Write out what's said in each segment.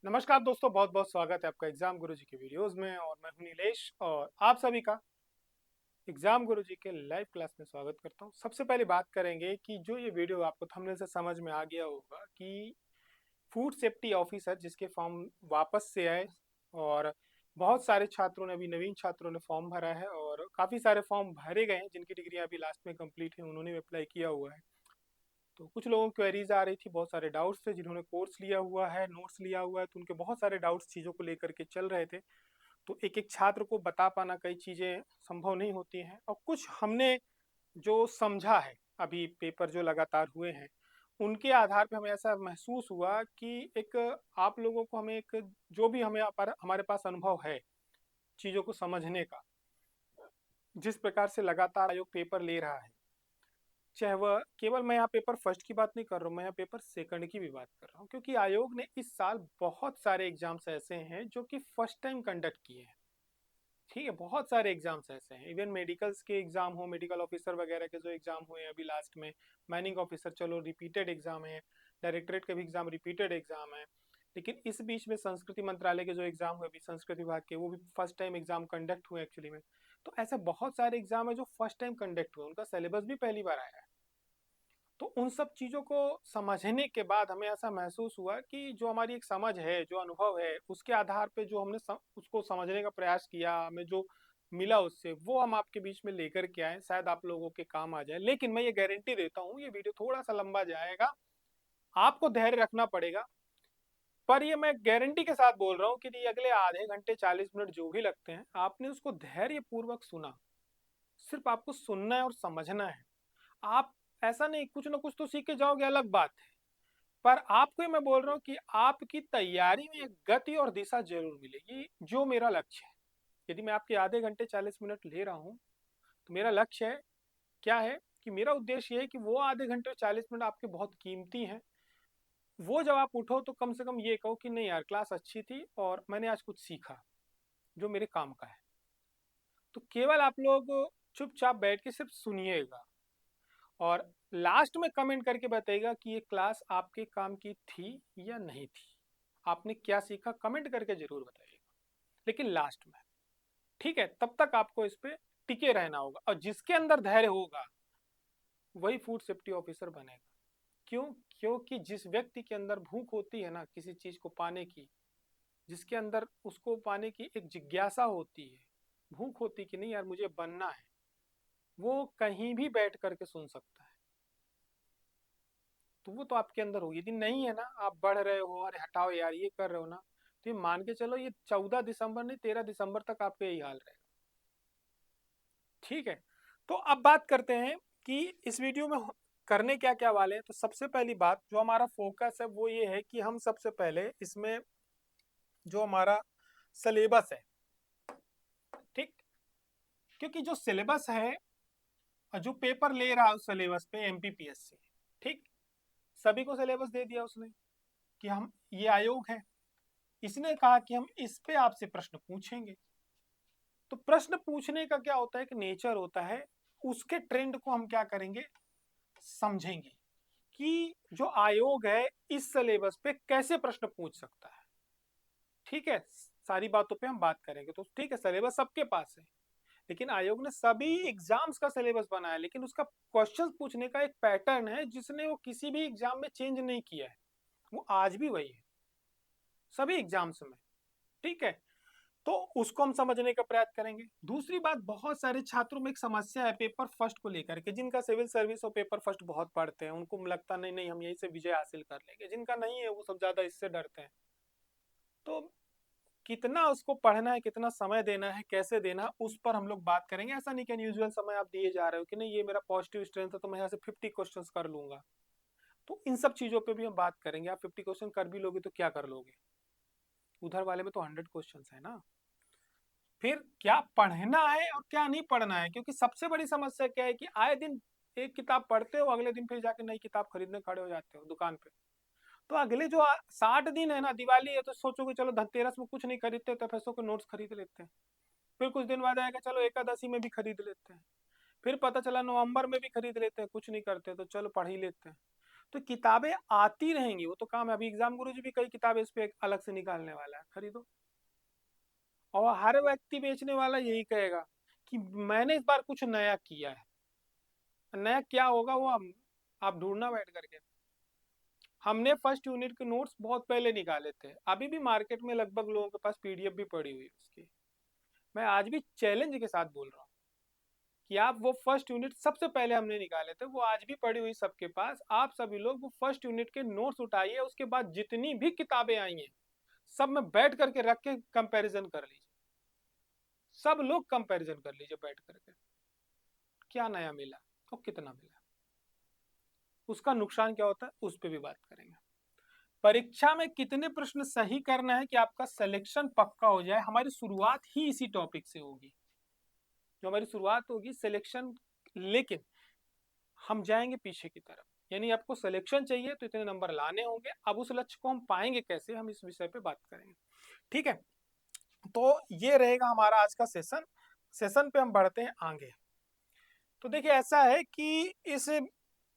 नमस्कार दोस्तों, बहुत बहुत स्वागत है आपका एग्जाम गुरुजी के वीडियोस में। और मैं हूं नीलेश और आप सभी का एग्जाम गुरुजी के लाइव क्लास में स्वागत करता हूं। सबसे पहले बात करेंगे कि जो ये वीडियो आपको थंबनेल से समझ में आ गया होगा कि फूड सेफ्टी ऑफिसर जिसके फॉर्म वापस से आए और बहुत सारे छात्रों ने, अभी नवीन छात्रों ने फॉर्म भरा है और काफ़ी सारे फॉर्म भरे गए हैं। जिनकी डिग्रियां अभी लास्ट में कंप्लीट है उन्होंने भी अप्लाई किया हुआ है। तो कुछ लोगों की क्वेरीज आ रही थी, बहुत सारे डाउट्स थे। जिन्होंने कोर्स लिया हुआ है, नोट्स लिया हुआ है, तो उनके बहुत सारे डाउट्स चीज़ों को लेकर के चल रहे थे। तो एक एक छात्र को बता पाना कई चीज़ें संभव नहीं होती हैं, और कुछ हमने जो समझा है अभी पेपर जो लगातार हुए हैं उनके आधार पे हमें ऐसा महसूस हुआ कि एक आप लोगों को हमें एक जो भी हमारे पास अनुभव है चीज़ों को समझने का, जिस प्रकार से लगातार आयोग पेपर ले रहा है, चाहे वह केवल, मैं यहाँ पेपर फर्स्ट की बात नहीं कर रहा हूँ, मैं यहाँ पेपर सेकंड की भी बात कर रहा हूँ, क्योंकि आयोग ने इस साल बहुत सारे एग्जाम्स ऐसे हैं जो कि फर्स्ट टाइम कंडक्ट किए हैं। ठीक है, बहुत सारे एग्जाम्स ऐसे हैं, इवन मेडिकल्स के एग्जाम हो, मेडिकल ऑफिसर वगैरह के जो एग्जाम हुए हैं अभी लास्ट में, माइनिंग ऑफिसर चलो रिपीटेड एग्जाम है, डायरेक्टरेट के भी एग्जाम रिपीटेड एग्जाम है। लेकिन इस बीच में संस्कृति मंत्रालय के जो एग्जाम हुए अभी संस्कृत विभाग के, वो भी फर्स्ट टाइम एग्जाम कंडक्ट हुए एक्चुअली में। तो ऐसे बहुत सारे एग्जाम है जो फर्स्ट टाइम कंडक्ट हुए, उनका सिलेबस भी पहली बार आया है। तो उन सब चीज़ों को समझने के बाद हमें ऐसा महसूस हुआ कि जो हमारी एक समझ है, जो अनुभव है, उसके आधार पे जो हमने उसको समझने का प्रयास किया, हमें जो मिला उससे, वो हम आपके बीच में लेकर के आए, शायद आप लोगों के काम आ जाए। लेकिन मैं ये गारंटी देता हूँ, ये वीडियो थोड़ा सा लंबा जाएगा, आपको धैर्य रखना पड़ेगा। पर ये मैं गारंटी के साथ बोल रहा हूँ कि ये अगले आधे घंटे 40 मिनट जो भी लगते हैं, आपने उसको धैर्य पूर्वक सुना। सिर्फ आपको सुनना है और समझना है। आप ऐसा नहीं, कुछ ना कुछ तो सीख के जाओगे, अलग बात है, पर आपको ही मैं बोल रहा हूँ कि आपकी तैयारी में एक गति और दिशा जरूर मिलेगी, जो मेरा लक्ष्य है। यदि मैं आपके आधे घंटे 40 मिनट ले रहा हूँ, तो मेरा लक्ष्य है, क्या है कि मेरा उद्देश्य ये है कि वो आधे घंटे 40 मिनट आपके बहुत कीमती हैं। वो जब आप उठो तो कम से कम ये कहो कि नहीं यार, क्लास अच्छी थी और मैंने आज कुछ सीखा जो मेरे काम का है। तो केवल आप लोग चुपचाप बैठ के सिर्फ सुनिएगा और लास्ट में कमेंट करके बताइएगा कि ये क्लास आपके काम की थी या नहीं थी। आपने क्या सीखा कमेंट करके जरूर बताइएगा, लेकिन लास्ट में। ठीक है, तब तक आपको इस पे टिके रहना होगा, और जिसके अंदर धैर्य होगा वही फूड सेफ्टी ऑफिसर बनेगा। क्यों? क्योंकि जिस व्यक्ति के अंदर भूख होती है ना किसी चीज को पाने की, जिसके अंदर उसको पाने की एक जिज्ञासा होती है, भूख होती कि नहीं यार मुझे बनना है, वो कहीं भी बैठ करके सुन सकता है। तो वो तो आपके अंदर हो। यदि नहीं है ना, आप बढ़ रहे हो, अरे हटाओ यार ये कर रहे हो ना, तो ये मान के चलो ये 14 दिसंबर नहीं 13 दिसंबर तक आपका यही हाल रहेगा। ठीक है, तो अब बात करते हैं कि इस वीडियो में करने क्या क्या वाले हैं। तो सबसे पहली बात जो हमारा फोकस है वो ये है कि हम सबसे पहले इसमें जो हमारा सिलेबस है, ठीक, क्योंकि जो सिलेबस है, जो पेपर ले रहा है उस सिलेबस पे एमपीपीएससी, ठीक, सभी को सिलेबस दे दिया उसने कि हम, ये आयोग है, इसने कहा कि हम इस पे आपसे प्रश्न पूछेंगे। तो प्रश्न पूछने का क्या होता है, एक नेचर होता है, उसके ट्रेंड को हम क्या करेंगे, समझेंगे कि जो आयोग है इस सिलेबस पे कैसे प्रश्न पूछ सकता है। ठीक है, सारी बातों पे हम बात करेंगे। तो ठीक है, सिलेबस सबके पास है, लेकिन आयोग ने सभी एग्जाम्स का सिलेबस बनाया, लेकिन उसका क्वेश्चन पूछने का एक पैटर्न है जिसने वो किसी भी एग्जाम में चेंज नहीं किया है, वो आज भी वही है सभी एग्जाम्स में। ठीक है, तो उसको हम समझने का प्रयास करेंगे। दूसरी बात, बहुत सारे छात्रों में एक समस्या है पेपर फर्स्ट को लेकर के, जिनका सिविल सर्विस और पेपर फर्स्ट बहुत पढ़ते हैं, उनको लगता नहीं नहीं हम यहीं से विजय हासिल कर लेंगे। जिनका नहीं है वो सब ज्यादा इससे डरते हैं। तो कितना उसको पढ़ना है, कितना समय देना है, कैसे देना, उस पर हम लोग बात करेंगे। ऐसा नहीं कि अनयूजुअल समय आप दिए जा रहे हो कि नहीं ये मेरा पॉजिटिव स्ट्रेंथ है तो मैं यहाँ से 50 क्वेश्चन कर लूंगा। तो इन सब चीजों पे भी हम बात करेंगे। आप 50 क्वेश्चन कर भी लोगे तो क्या कर लोगे, उधर वाले में तो 100 क्वेश्चन है ना। फिर क्या पढ़ना है और क्या नहीं पढ़ना है, क्योंकि सबसे बड़ी समस्या क्या है कि आए दिन एक किताब पढ़ते हो, अगले दिन फिर जाके नई किताब खरीदने खड़े हो जाते हो दुकान पे। तो अगले जो 60 दिन है ना, दिवाली है तो सोचोगे चलो धनतेरस में कुछ नहीं खरीदते तो पैसों के नोट्स खरीद लेते हैं। फिर कुछ दिन बाद आएगा चलो एकादशी में भी खरीद लेते हैं। फिर पता चला नवंबर में भी खरीद लेते हैं, कुछ नहीं करते तो चलो पढ़ ही लेते हैं। तो किताबें आती रहेंगी, वो तो काम है। अभी एग्जाम गुरुजी भी कई किताबें इस पे अलग से निकालने वाला है, खरीदो। और हर व्यक्ति बेचने वाला यही कहेगा कि मैंने इस बार कुछ नया किया है। नया क्या होगा वो आप ढूंढना बैठ करके। हमने फर्स्ट यूनिट के नोट्स बहुत पहले निकाले थे, अभी भी मार्केट में लगभग लोगों के पास पीडीएफ भी पड़ी हुई है उसकी। मैं आज भी चैलेंज के साथ बोल रहा हूँ कि आप वो फर्स्ट यूनिट सबसे पहले हमने निकाले थे, वो आज भी पड़ी हुई सबके पास। आप सभी लोग वो फर्स्ट यूनिट के नोट्स उठाइए, उसके बाद जितनी भी किताबें आई हैं सब में बैठ करके रख के कंपैरिजन कर लीजिए। सब लोग कंपैरिजन कर लीजिए बैठ करके, क्या नया मिला और कितना मिला, उसका नुकसान क्या होता है उस पर भी बात करेंगे। परीक्षा में कितने प्रश्न सही करना है कि आपका सिलेक्शन पक्का हो जाए, हमारी शुरुआत ही इसी टॉपिक से होगी। जो हमारी शुरुआत होगी सिलेक्शन, लेकिन हम जाएंगे पीछे की तरफ। यानी आपको सिलेक्शन चाहिए तो इतने नंबर लाने होंगे, अब उस लक्ष्य को हम पाएंगे कैसे, हम इस विषय पे बात करेंगे। ठीक है, तो ये रहेगा हमारा आज का सेशन। सेशन पे हम बढ़ते हैं आगे। तो देखिए ऐसा है कि इस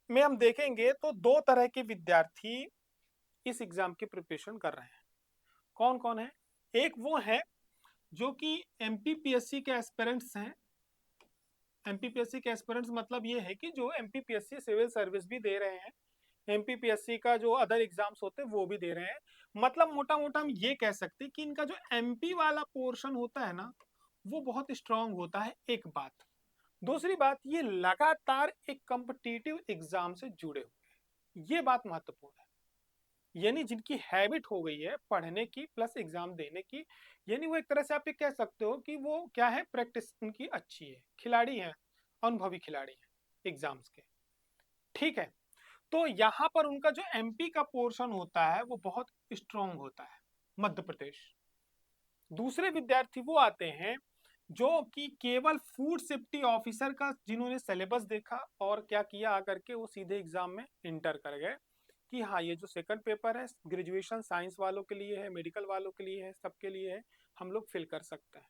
में हम देखेंगे तो दो तरह के विद्यार्थी इस एग्जाम की प्रिपरेशन कर रहे हैं। कौन कौन है? एक वो है जो कि एमपीपीएससी के एस्पिरेंट्स हैं। एमपीपीएससी के एस्पिरेंट्स मतलब ये है कि जो एमपीपीएससी सिविल सर्विस भी दे रहे हैं, एमपीपीएससी का जो अदर एग्जाम्स होते हैं वो भी दे रहे हैं। मतलब मोटा मोटा हम ये कह सकते हैं कि इनका जो एमपी वाला पोर्शन होता है ना, वो बहुत स्ट्रांग होता है, एक बात। दूसरी बात, ये लगातार एक कॉम्पिटिटिव एग्जाम से जुड़े हुए हैं, ये बात महत्वपूर्ण है। यानी जिनकी हैबिट हो गई है पढ़ने की प्लस एग्जाम देने की, यानी वो एक तरह से आप ये कह सकते हो कि वो क्या है, प्रैक्टिस उनकी अच्छी है, खिलाड़ी हैं, अनुभवी खिलाड़ी हैं एग्जाम्स के। ठीक है, तो यहाँ पर उनका जो एमपी का पोर्शन होता है वो बहुत स्ट्रांग होता है, मध्य प्रदेश। दूसरे विद्यार्थी वो आते हैं जो कि केवल फूड सेफ्टी ऑफिसर का जिन्होंने सिलेबस देखा और क्या किया आकर के वो सीधे एग्जाम में इंटर कर गए कि हाँ ये जो सेकंड पेपर है ग्रेजुएशन साइंस वालों के लिए है, मेडिकल वालों के लिए है, सबके लिए है, हम लोग फिल कर सकते हैं।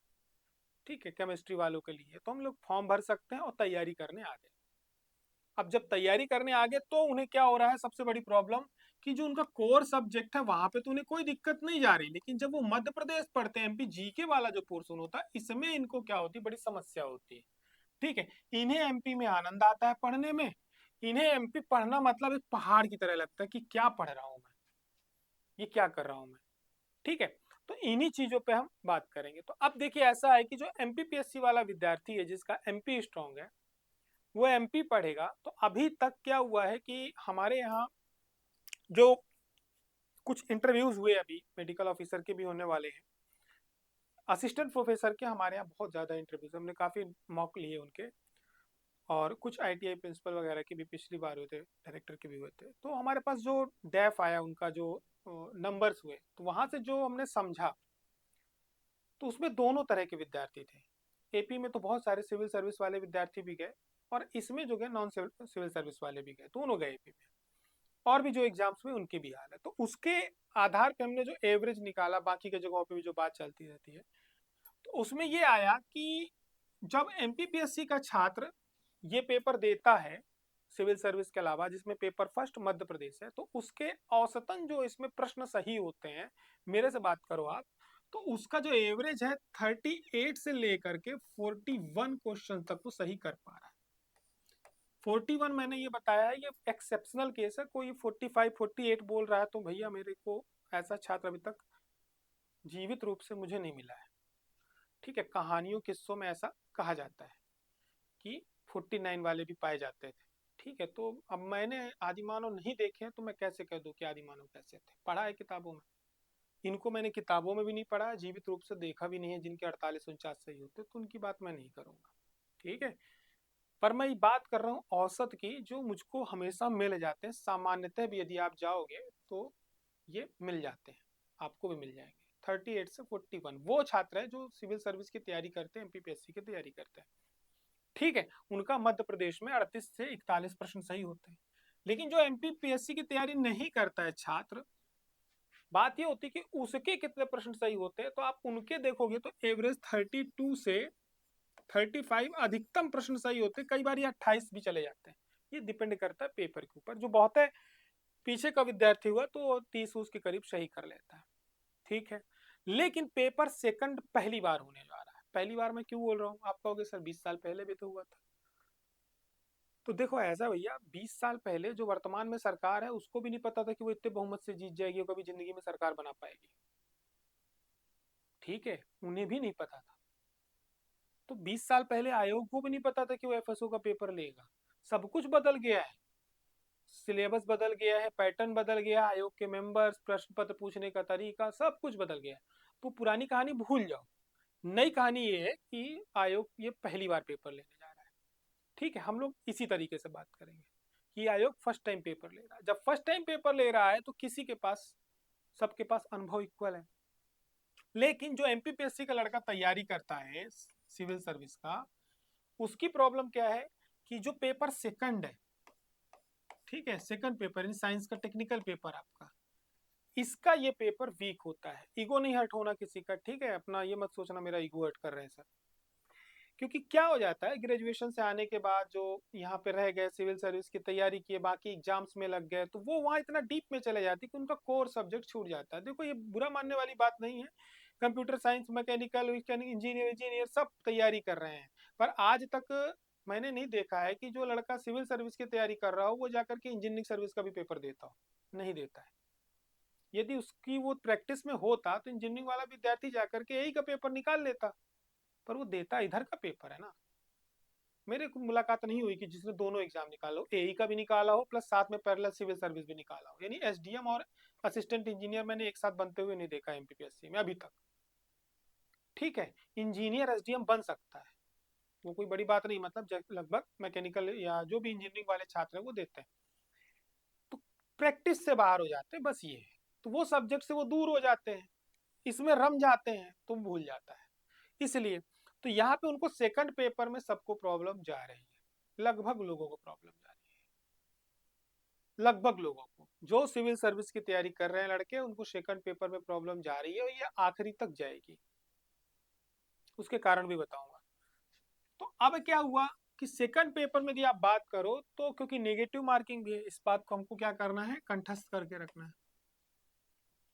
ठीक है, केमिस्ट्री वालों के लिए तो हम लोग फॉर्म भर सकते हैं और तैयारी करने आ गए। अब जब तैयारी करने आ गए तो उन्हें क्या हो रहा है, सबसे बड़ी प्रॉब्लम कि जो उनका कोर सब्जेक्ट है वहां पे तो उन्हें कोई दिक्कत नहीं जा रही, लेकिन जब वो मध्य प्रदेश पढ़ते हैं, एमपी जीके वाला जो पोर्शन होता है इसमें इनको क्या होती है, बड़ी समस्या होती है। ठीक है, इन्हें एमपी में आनंद आता है पढ़ने में, इन्हें एमपी पढ़ना मतलब एक पहाड़ की तरह लगता है कि क्या पढ़ रहा हूं मैं, ये क्या कर रहा हूं मैं। ठीक है, तो इन्हीं चीजों पे हम बात करेंगे। तो अब देखिए ऐसा है कि जो एमपीपीएससी वाला विद्यार्थी है जिसका एमपी स्ट्रांग है वो एमपी पढ़ेगा। तो अभी तक क्या हुआ है कि हमारे यहाँ जो कुछ इंटरव्यूज हुए, अभी मेडिकल ऑफिसर के भी होने वाले हैं, असिस्टेंट प्रोफेसर के हमारे यहाँ बहुत ज़्यादा इंटरव्यूज, हमने काफ़ी मॉक लिए उनके, और कुछ आईटीआई प्रिंसिपल वगैरह के भी पिछली बार हुए थे, डायरेक्टर के भी हुए थे। तो हमारे पास जो डेफ आया उनका जो नंबर्स हुए, तो वहाँ से जो हमने समझा तो उसमें दोनों तरह के विद्यार्थी थे। एपी में तो बहुत सारे सिविल सर्विस वाले विद्यार्थी भी गए और इसमें जो गए नॉन सिविल सर्विस वाले भी गए, दोनों गए एपी में। और भी जो एग्जाम्स हुए उनकी भी हाल है। तो उसके आधार पे हमने जो एवरेज निकाला, बाकी के जगहों पे भी जो बात चलती रहती है, तो उसमें ये आया कि जब एमपीपीएससी का छात्र ये पेपर देता है सिविल सर्विस के अलावा, जिसमें पेपर फर्स्ट मध्य प्रदेश है, तो उसके औसतन जो इसमें प्रश्न सही होते हैं, मेरे से बात करो आप, तो उसका जो एवरेज है 38 से लेकर के 41 क्वेश्चन तक वो सही कर पा रहा है। 41 मैंने ये बताया है, ये एक्सेप्शनल केस है, कोई 45 48 बोल रहा है तो भैया मेरे को ऐसा छात्र अभी तक जीवित रूप से मुझे नहीं मिला है। ठीक है, कहानियों किस्सों में ऐसा कहा जाता है कि 49 वाले भी पाए जाते थे। ठीक है, तो अब मैंने आदिमानव नहीं देखे हैं तो मैं कैसे कह दूं कि आदिमानव कैसे थे, पढ़ा है किताबों में, इनको मैंने किताबों में भी नहीं पढ़ा, जीवित रूप से देखा भी नहीं है, जिनके 48 49 सही होते तो उनकी बात मैं नहीं करूंगा। ठीक है, पर मैं बात कर रहा हूँ औसत की, जो मुझको हमेशा मिल जाते हैं, सामान्यतः भी यदि आप जाओगे तो ये मिल जाते हैं, आपको भी मिल जाएंगे। 38 से 41 वो छात्र है जो सिविल सर्विस की तैयारी करते हैं, एमपीपीएससी की तैयारी करते हैं। ठीक है, उनका मध्य प्रदेश में 38 से 41 प्रश्न सही होते हैं। लेकिन जो एमपीपीएससी की तैयारी नहीं करता है छात्र, बात ये होती है कि उसके कितने प्रश्न सही होते हैं, तो आप उनके देखोगे तो एवरेज 32 से 35 अधिकतम प्रश्न सही होते हैं, कई बार ये 28 भी चले जाते हैं। ये डिपेंड करता है पेपर के ऊपर, जो बहुत है पीछे का विद्यार्थी हुआ तो 30 के करीब सही कर लेता है, ठीक है। लेकिन पेपर सेकंड पहली बार होने जा रहा है। पहली बार मैं क्यों बोल रहा हूँ, आप कहोगे सर 20 साल पहले भी तो हुआ था। तो देखो ऐसा भैया, 20 साल पहले जो वर्तमान में सरकार है उसको भी नहीं पता था कि वो इतने बहुमत से जीत जाएगी और कभी जिंदगी में सरकार बना पाएगी, ठीक है, उन्हें भी नहीं पता था। तो 20 साल पहले आयोग को भी नहीं पता था कि वो एफएसओ का पेपर लेगा। सब कुछ बदल गया है, सिलेबस बदल गया है, पैटर्न बदल गया, आयोग के मेंबर्स, प्रश्न पत्र पूछने का तरीका, सब कुछ बदल गया है। तो पुरानी कहानी भूल जाओ, नई कहानी ये है कि आयोग ये पहली बार पेपर लेने जा रहा है, ठीक है। हम लोग इसी तरीके से बात करेंगे कि आयोग फर्स्ट टाइम पेपर ले रहा है। जब फर्स्ट टाइम पेपर ले रहा है तो किसी के पास, सबके पास अनुभव इक्वल है। लेकिन जो एमपीपीएससी का लड़का तैयारी करता है सिविल सर्विस का, उसकी प्रॉब्लम क्या है कि जो पेपर सेकंड है, ठीक है, सेकंड पेपर इन साइंस का टेक्निकल पेपर आपका, इसका ये पेपर वीक होता है। ईगो नहीं हर्ट होना किसी का, ठीक है, अपना ये मत सोचना मेरा ईगो हर्ट कर रहे हैं सर। क्योंकि क्या हो जाता है, ग्रेजुएशन से आने के बाद जो यहाँ पे रह गए, सिविल सर्विस की तैयारी किए, बाकी एग्जाम्स में लग गए, तो वो वहाँ इतना डीप में चले जाती है कि उनका कोर सब्जेक्ट छूट जाता है। देखो ये बुरा मानने वाली बात नहीं है, computer science, mechanical, engineer engineer सब तैयारी कर रहे हैं, पर आज तक मैंने नहीं देखा है कि जो लड़का सिविल सर्विस की तैयारी कर रहा हो वो जाकर के इंजीनियरिंग सर्विस का भी पेपर देता हो, नहीं देता है। यदि उसकी वो प्रैक्टिस में होता तो इंजीनियरिंग वाला विद्यार्थी जाकर के यही का पेपर निकाल लेता, पर वो देता इधर का पेपर है ना। मेरे को मुलाकात नहीं हुई कि जिसने दोनों एग्जाम निकाला हो, एई का भी निकाला हो प्लस साथ में पैरेलल सिविल सर्विस भी निकाला हो, यानी एसडीएम और असिस्टेंट इंजीनियर मैंने एक साथ बनते हुए नहीं देखा एमपीपीएससी में अभी तक, ठीक है। इंजीनियर एसडीएम बन सकता है, वो कोई बड़ी बात नहीं, मतलब लगभग मैकेनिकल या जो भी इंजीनियरिंग वाले छात्र हैं वो देते हैं। तो प्रैक्टिस से बाहर हो जाते हैं, बस ये है। तो वो सब्जेक्ट से वो दूर हो जाते हैं, इसमें रम जाते हैं तो भूल जाता है, इसलिए। तो यहाँ पे उनको सेकंड पेपर में सबको प्रॉब्लम जा रही है, लगभग लोगों को प्रॉब्लम जा रही है, लगभग लोगों को जो सिविल सर्विस की तैयारी कर रहे हैं लड़के, उनको सेकंड पेपर में प्रॉब्लम जा रही है और ये आखिरी तक जाएगी। उसके कारण भी बताऊंगा। तो अब क्या हुआ कि सेकंड पेपर में यदि आप बात करो तो, क्योंकि नेगेटिव मार्किंग भी है, इस बात को हमको क्या करना है, कंठस्थ करके रखना है।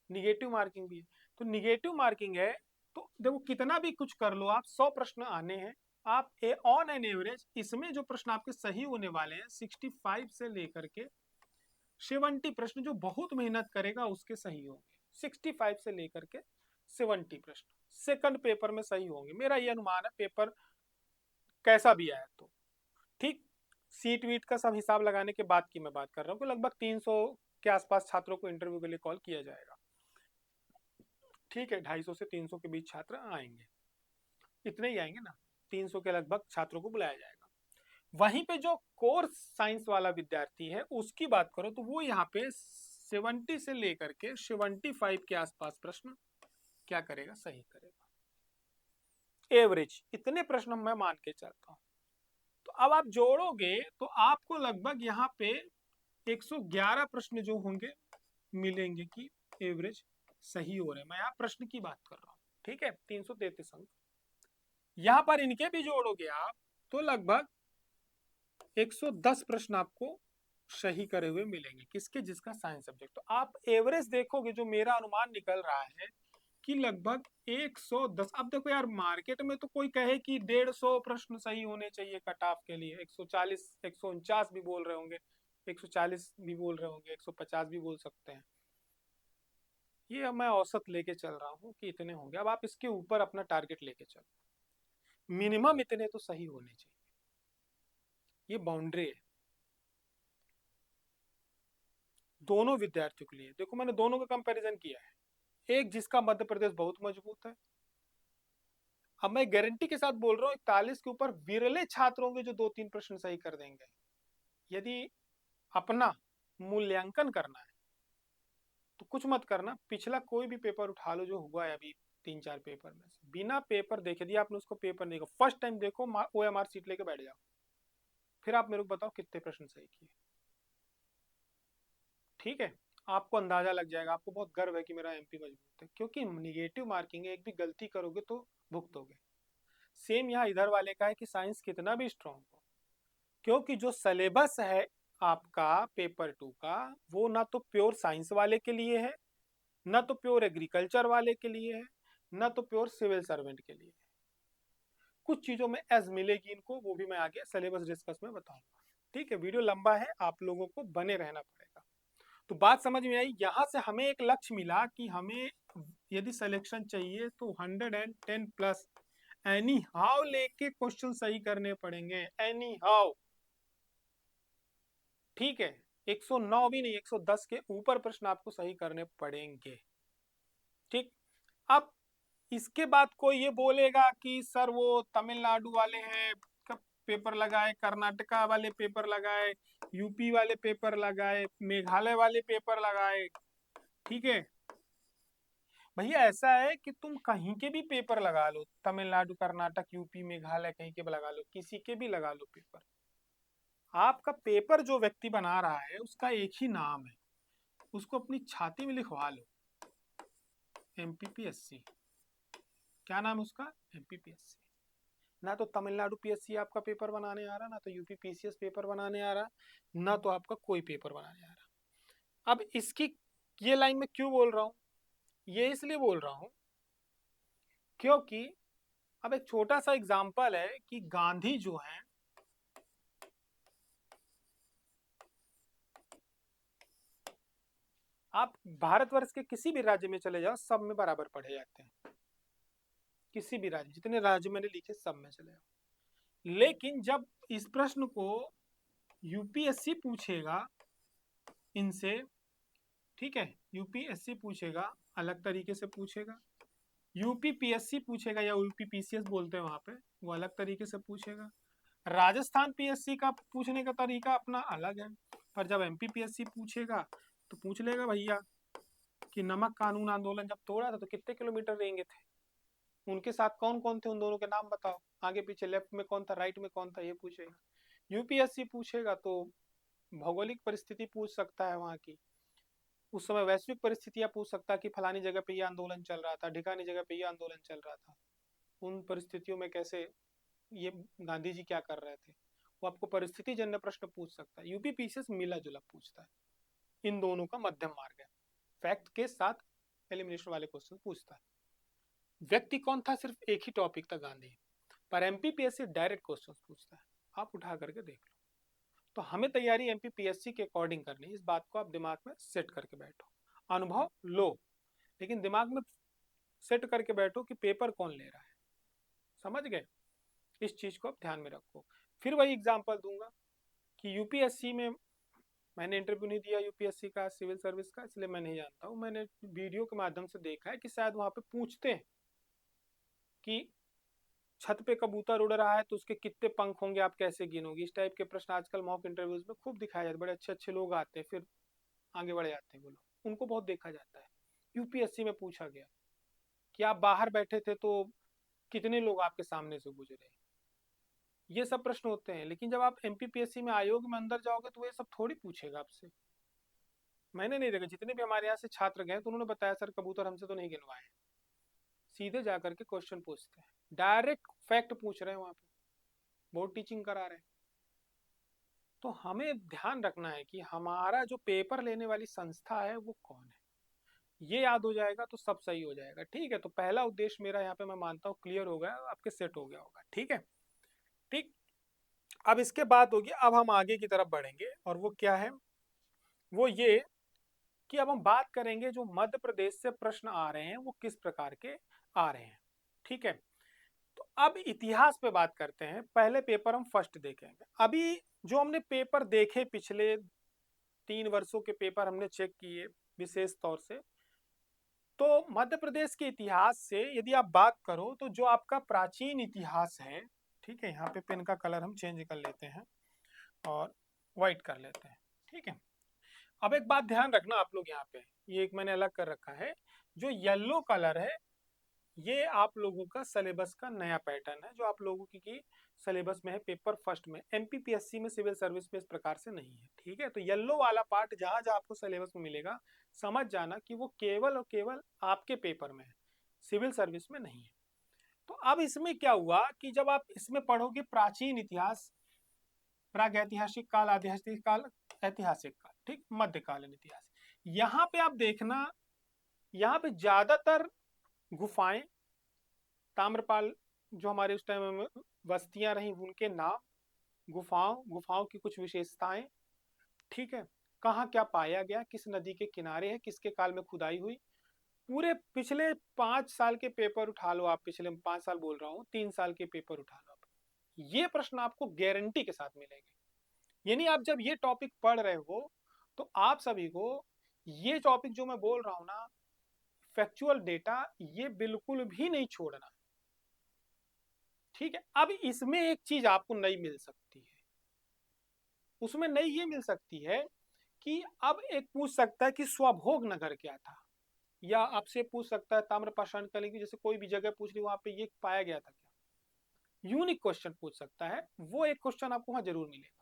निगेटिव मार्किंग भी है, तो निगेटिव मार्किंग है तो देखो कितना भी कुछ कर लो आप, 100 प्रश्न आने हैं, आप ऑन एन एवरेज इसमें जो प्रश्न आपके सही होने वाले हैं 65 से लेकर के 70 प्रश्न, जो बहुत मेहनत करेगा उसके सही होंगे। 65 से लेकर के 70 प्रश्न सेकंड पेपर में सही होंगे, मेरा ये अनुमान है, पेपर कैसा भी आया तो, ठीक। सीट वीट का सब हिसाब लगाने के बाद की मैं बात कर रहा हूँ कि लगभग 300 के आसपास छात्रों को इंटरव्यू के लिए कॉल किया जाएगा, ठीक है। 250 से 300 के बीच छात्र आएंगे, इतने ही आएंगे ना, 300 के लगभग छात्रों को बुलाया जाएगा। वहीं पे जो कोर साइंस वाला विद्यार्थी है उसकी बात करो तो वो यहाँ पे 70 से लेकर के 75 के आसपास प्रश्न क्या करेगा, सही करेगा, एवरेज इतने प्रश्न मैं मान के चलता हूँ। तो अब आप जोड़ोगे तो आपको लगभग यहाँ पे 111 प्रश्न जो होंगे मिलेंगे कि एवरेज सही हो रहे हैं। मैं यहाँ प्रश्न की बात कर रहा हूँ, ठीक है, 333 अंक। यहाँ पर इनके भी जोड़ोगे आप तो लगभग 110 प्रश्न आपको सही करे हुए मिलेंगे, किसके, जिसका साइंस सब्जेक्ट। तो आप एवरेज देखोगे, जो मेरा अनुमान निकल रहा है कि लगभग 110। अब देखो यार, मार्केट में तो कोई कहे कि 150 प्रश्न सही होने चाहिए कट ऑफ के लिए, 140 149 भी बोल रहे होंगे, 140 भी बोल रहे होंगे, 150 भी बोल सकते हैं। ये मैं औसत लेके चल रहा हूँ कि इतने होंगे। अब आप इसके ऊपर अपना टारगेट लेके चलो, मिनिमम इतने तो सही होने चाहिए, ये बाउंड्री है दोनों विद्यार्थियों के लिए। देखो मैंने दोनों का कंपैरिजन किया है, एक जिसका मध्य प्रदेश बहुत मजबूत है, अब मैं गारंटी के साथ बोल रहा हूँ 41 के ऊपर विरले छात्र होंगे जो 2-3 प्रश्न सही कर देंगे। यदि अपना मूल्यांकन करना है तो कुछ मत करना, पिछला कोई भी पेपर उठा लो जो हुआ है अभी 3-4 पेपर में से, बिना पेपर देखे, दिया आपने उसको पेपर नहीं, फर्स्ट टाइम देखो, OMR सीट लेके बैठ जाओ, फिर आप मेरे को बताओ कितने प्रश्न सही किए, ठीक है। आपको अंदाजा लग जाएगा, आपको बहुत गर्व है कि मेरा एमपी मजबूत है, क्योंकि निगेटिव मार्किंग है, एक भी गलती करोगे तो भुगतोगे। सेम यहाँ इधर वाले का है कि साइंस कितना भी स्ट्रांग हो, क्योंकि जो सिलेबस है आपका पेपर 2 का वो ना तो प्योर साइंस वाले के लिए है, ना तो प्योर एग्रीकल्चर वाले के लिए है, ना तो प्योर सिविल सर्वेंट के लिए है। कुछ चीजों में एज मिलेगी इनको, वो भी मैं आगे सिलेबस डिस्कस में बताऊंगा। ठीक है, वीडियो लंबा है, आप लोगों को बने रहना पड़ेगा। तो बात समझ में आई। यहाँ से हमें एक लक्ष्य मिला कि हमें यदि सिलेक्शन चाहिए तो 110 प्लस एनी हाउ लेके क्वेश्चन सही करने पड़ेंगे, एनी हाउ। ठीक है, 109 भी नहीं, 110 के ऊपर प्रश्न आपको सही करने पड़ेंगे। ठीक, अब इसके बाद कोई ये बोलेगा कि सर वो तमिलनाडु वाले हैं का पेपर लगाए, कर्नाटका वाले पेपर लगाए, यूपी वाले पेपर लगाए, मेघालय वाले पेपर लगाए। ठीक है भैया, ऐसा है कि तुम कहीं के भी पेपर लगा लो, तमिलनाडु, कर्नाटक, यूपी, मेघालय, कहीं के भी लगा लो, किसी के भी लगा लो पेपर, आपका पेपर जो व्यक्ति बना रहा है उसका एक ही नाम है, उसको अपनी छाती में लिखवा लो, एमपीपीएससी। क्या नाम है उसका? एमपीपीएससी। ना तो तमिलनाडु पीएससी आपका पेपर बनाने आ रहा, ना तो यूपी पीसीएस पेपर बनाने आ रहा, ना तो आपका कोई पेपर बनाने आ रहा। अब इसकी ये लाइन में क्यों बोल रहा हूं? ये इसलिए बोल रहा हूं क्योंकि अब एक छोटा सा एग्जांपल है कि गांधी जो है, आप भारतवर्ष के किसी भी राज्य में चले जाओ, सब में बराबर पढ़े जाते हैं। किसी भी राज्य, जितने राज्य मैंने लिखे सब में चले जाओ। लेकिन जब इस प्रश्न को यूपीएससी पूछेगा इनसे, ठीक है, यूपीएससी पूछेगा, अलग तरीके से पूछेगा। यूपीपीएससी पूछेगा, या यूपीपीसीएस बोलते हैं वहां पे, वो अलग तरीके से पूछेगा। राजस्थान पीएससी का पूछने का तरीका अपना अलग है। पर जब एमपीपीएससी पूछेगा तो पूछ लेगा भैया कि नमक कानून आंदोलन जब तोड़ा था तो कितने किलोमीटर रेंगे थे, उनके साथ कौन कौन थे, उन दोनों के नाम बताओ, आगे पीछे लेफ्ट में कौन था, राइट में कौन था, ये पूछेगा। यूपीएससी पूछेगा तो भौगोलिक परिस्थिति पूछ सकता है वहां की, उस समय वैश्विक परिस्थितियां पूछ सकता है कि फलानी जगह पे ये आंदोलन चल रहा था, ढिकानी जगह पे ये आंदोलन चल रहा था, उन परिस्थितियों में कैसे ये गांधी जी क्या कर रहे थे, वो आपको परिस्थिति जन्य प्रश्न पूछ सकता है। यूपी पीसीएस मिला जुला पूछता है, इन दोनों का मध्यम मार्ग है, फैक्ट के साथ एलिमिनेशन वाले क्वेश्चन पूछता है। व्यक्ति कौन था? सिर्फ एक ही टॉपिक था, गांधी। पर एमपीपीएससी डायरेक्ट क्वेश्चन पूछता है, आप उठा करके देख लो। तो हमें तैयारी एमपीपीएससी के अकॉर्डिंग करनी है, इस बात को आप दिमाग में सेट करके बैठो। अनुभव लो, लेकिन दिमाग में सेट करके बैठो कि पेपर कौन ले रहा है। समझ गए? इस चीज को आप ध्यान में रखो। फिर वही एग्जांपल दूंगा कि यूपीएससी में मैंने इंटरव्यू नहीं दिया यूपीएससी का, सिविल सर्विस का, इसलिए मैं नहीं जानता हूँ। मैंने वीडियो के माध्यम से देखा है कि शायद वहां पे पूछते हैं कि छत पे कबूतर उड़ रहा है तो उसके कितने पंख होंगे, आप कैसे गिनोगे। इस टाइप के प्रश्न आजकल मॉक इंटरव्यूज में खूब दिखाए जाते हैं, बड़े अच्छे अच्छे लोग आते हैं, फिर आगे बढ़ जाते हैं वो लोग, उनको बहुत देखा जाता है। यूपीएससी में पूछा गया कि आप बाहर बैठे थे तो कितने लोग आपके सामने से गुजरे, ये सब प्रश्न होते हैं। लेकिन जब आप एमपीपीएससी में आयोग में अंदर जाओगे तो ये सब थोड़ी पूछेगा आपसे। मैंने नहीं देखा, जितने भी हमारे यहाँ से छात्र गए तो उन्होंने बताया सर कबूतर हमसे तो नहीं गिनवाए, सीधे जाकर के क्वेश्चन पूछते हैं, डायरेक्ट फैक्ट पूछ रहे हैं वहां पे, बोर्ड टीचिंग करा रहे हैं। तो हमें ध्यान रखना है कि हमारा जो पेपर लेने वाली संस्था है वो कौन है, ये याद हो जाएगा तो सब सही हो जाएगा। ठीक है, तो पहला उद्देश्य मेरा यहाँ पे मैं मानता हूँ क्लियर हो गया, आपके सेट हो गया होगा। ठीक है, ठीक। अब इसके बाद होगी, अब हम आगे की तरफ बढ़ेंगे, और वो क्या है, वो ये कि अब हम बात करेंगे जो मध्य प्रदेश से प्रश्न आ रहे हैं वो किस प्रकार के आ रहे हैं। ठीक है, तो अब इतिहास पे बात करते हैं। पहले पेपर हम फर्स्ट देखेंगे। अभी जो हमने पेपर देखे, पिछले 3 वर्षों के पेपर हमने चेक किए विशेष तौर से, तो मध्य प्रदेश के इतिहास से यदि आप बात करो तो जो आपका प्राचीन इतिहास है, ठीक है, यहाँ पे पेन का कलर हम चेंज कर लेते हैं और व्हाइट कर लेते हैं। ठीक है, अब एक बात ध्यान रखना आप लोग, यहाँ पे ये एक मैंने अलग कर रखा है, जो येलो कलर है ये आप लोगों का सिलेबस का नया पैटर्न है, जो आप लोगों की सिलेबस में है पेपर फर्स्ट में। एमपीपीएससी में, सिविल सर्विस में इस प्रकार से नहीं है। ठीक है, तो येलो वाला पार्ट जहां जहां आपको सिलेबस में मिलेगा, समझ जाना कि वो केवल और केवल आपके पेपर में है, सिविल सर्विस में नहीं है। तो अब इसमें क्या हुआ कि जब आप इसमें पढ़ोगे प्राचीन इतिहास, प्रागैतिहासिक काल, ऐतिहासिक काल, ऐतिहासिक काल, ठीक, मध्यकालीन इतिहास। यहाँ पे आप देखना, यहाँ पे ज्यादातर गुफाएं, ताम्रपाल जो हमारे उस टाइम में बस्तियां रही उनके नाम, गुफाओं की कुछ विशेषताएं, ठीक है, कहाँ क्या पाया गया, किस नदी के किनारे है, किसके काल में खुदाई हुई, पूरे पिछले 5 साल के पेपर उठा लो आप, पिछले 5 साल बोल रहा हूँ, 3 साल के पेपर उठा लो आप, ये प्रश्न आपको गारंटी के साथ मिलेंगे। यानी आप जब ये टॉपिक पढ़ रहे हो तो आप सभी को ये टॉपिक जो मैं बोल रहा हूं ना, फैक्चुअल डेटा, ये बिल्कुल भी नहीं छोड़ना, ठीक है। अब इसमें एक चीज आपको नई मिल सकती है, उसमें नई ये मिल सकती है कि अब एक पूछ सकता है कि स्वभोग नगर क्या था, या आपसे पूछ सकता है ताम्रपाषाण कालीन की जैसे कोई भी जगह पूछ ली वहां पे ये पाया गया था क्या, यूनिक क्वेश्चन पूछ सकता है, वो एक क्वेश्चन आपको वहां जरूर मिलेगा।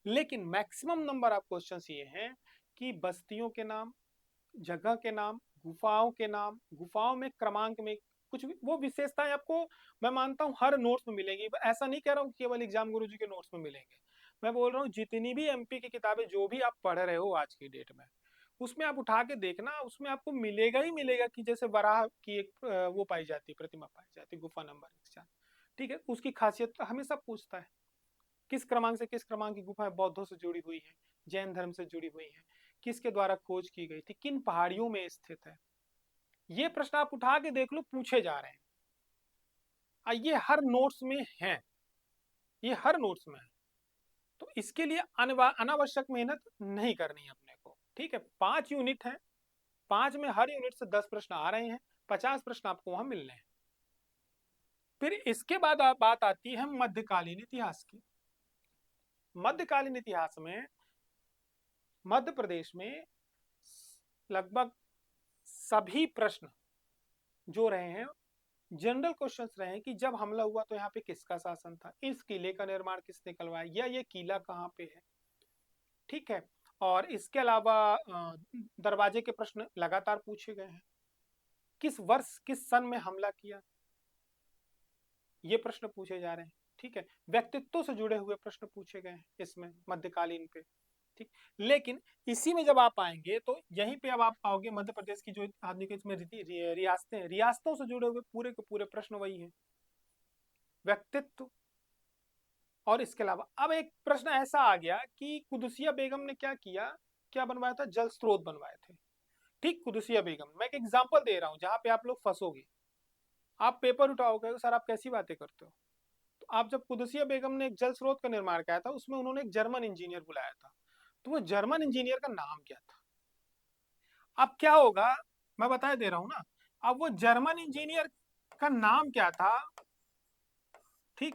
लेकिन मैक्सिमम नंबर ऑफ क्वेश्चंस ये हैं कि बस्तियों के नाम, जगह के नाम, गुफाओं के नाम, गुफाओं में क्रमांक में कुछ भी वो विशेषताएं आपको मैं मानता हूँ हर नोट्स में मिलेंगी। ऐसा नहीं कह रहा हूँ केवल एग्जाम गुरुजी के नोट्स में मिलेंगे, मैं बोल रहा हूँ जितनी भी एमपी की किताबें जो भी आप पढ़ रहे हो आज की डेट में, उसमें आप उठा के देखना, उसमें आपको मिलेगा ही मिलेगा कि जैसे वराह की एक वो पाई जाती है, प्रतिमा पाई जाती है, गुफा नंबर 104, ठीक है, उसकी खासियत हमेशा पूछता है किस क्रमांक से किस क्रमांक की गुफा बौद्धों से जुड़ी हुई है, जैन धर्म से जुड़ी हुई है, किसके द्वारा खोज की गई थी, किन पहाड़ियों में स्थित है, ये प्रश्न आप उठा के देख लो, पूछे जा रहे हैं, ये हर नोट्स में है, ये हर नोट्स में है। तो इसके लिए अनावश्यक मेहनत नहीं करनी है अपने को, ठीक है। 5 यूनिट है, 5 में हर यूनिट से 10 प्रश्न आ रहे हैं, 50 प्रश्न आपको वहां मिल रहे हैं। फिर इसके बाद बात आती है मध्यकालीन इतिहास की। मध्यकालीन इतिहास में मध्य प्रदेश में लगभग सभी प्रश्न जो रहे हैं जनरल क्वेश्चंस रहे हैं कि जब हमला हुआ तो यहाँ पे किसका शासन था, इस किले का निर्माण किसने करवाया, या ये किला कहाँ पे है, ठीक है। और इसके अलावा दरवाजे के प्रश्न लगातार पूछे गए हैं, किस वर्ष किस सन में हमला किया, ये प्रश्न पूछे जा रहे हैं, ठीक है। व्यक्तित्व से जुड़े हुए प्रश्न पूछे गए हैं इसमें मध्यकालीन पे, ठीक। लेकिन इसी में जब आप आएंगे तो यहीं पे अब आप पाओगे मध्य प्रदेश की जो आधुनिक इसमें रियासतें, रियासतों से जुड़े हुए पूरे के पूरे प्रश्न वही हैं, व्यक्तित्व। और इसके अलावा अब एक प्रश्न ऐसा आ गया कि कुदसिया बेगम ने क्या किया, क्या बनवाया था, जल स्रोत बनवाए थे, ठीक। कुदसिया बेगम, मैं एक एग्जाम्पल दे रहा हूं जहां पे आप लोग फंसोगे, आप पेपर उठाओगे सर आप कैसी बातें करते हो, तो आप जब कुदसिया बेगम ने एक जल स्रोत का निर्माण किया था उसमें उन्होंने एक जर्मन इंजीनियर बुलाया था, तो वो जर्मन इंजीनियर का नाम क्या था। अब क्या होगा, मैं बता दे रहा हूं ना, अब वो जर्मन इंजीनियर का नाम क्या था, ठीक।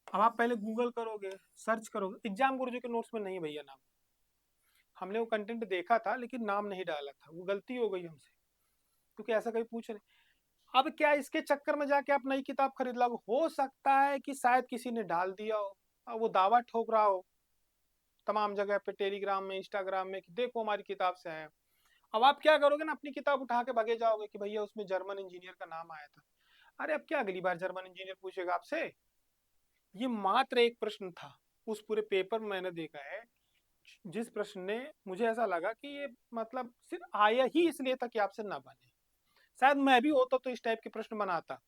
अब आप पहले गूगल करोगे, सर्च करोगे, एग्जाम गुरुजी के नोट्स में नहीं भैया नाम, हमने वो कंटेंट देखा था लेकिन नाम नहीं डाला था, वो गलती हो गई हमसे, क्योंकि ऐसा कहीं पूछ रहे। अब क्या इसके चक्कर में जाके आप नई किताब खरीद लोगे, हो सकता है कि शायद किसी ने डाल दिया हो, अब वो दावा ठोक रहा हो तमाम जगह पे, टेलीग्राम में, इंस्टाग्राम में, कि देखो हमारी किताब से है। अब आप क्या करोगे ना, अपनी किताब उठा के भागे जाओगे कि भैया उसमें जर्मन इंजीनियर का नाम आया था। अरे अब क्या अगली बार जर्मन इंजीनियर पूछेगा आपसे, ये मात्र एक प्रश्न था उस पूरे पेपर में मैंने देखा है, जिस प्रश्न ने मुझे ऐसा लगा कि ये मतलब सिर्फ आया ही इसलिए था कि आपसे ना बने। शायद मैं भी होता तो इस टाइप के प्रश्न बनाता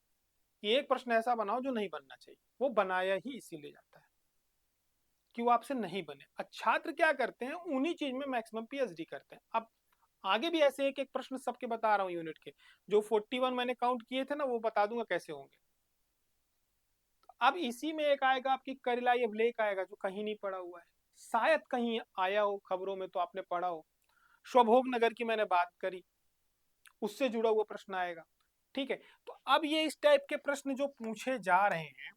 कि एक प्रश्न ऐसा बनाओ जो नहीं बनना चाहिए, वो बनाया ही इसीलिए जाता है कि वो आपसे नहीं बने। छात्र क्या करते हैं, उन्हीं चीज में मैक्सिमम पीएचडी करते हैं। अब आगे भी ऐसे एक एक प्रश्न सबके बता रहा हूँ यूनिट के, जो 41 मैंने काउंट किए थे ना, वो बता दूंगा कैसे होंगे। अब इसी में एक आएगा आपकी करिलाई ब्लेक आएगा, जो कहीं नहीं पड़ा हुआ है, शायद कहीं आया हो खबरों में तो आपने पढ़ा हो। स्वभोग नगर की मैंने बात करी, उससे जुड़ा हुआ प्रश्न आएगा, ठीक है। तो अब ये इस टाइप के प्रश्न जो पूछे जा रहे हैं,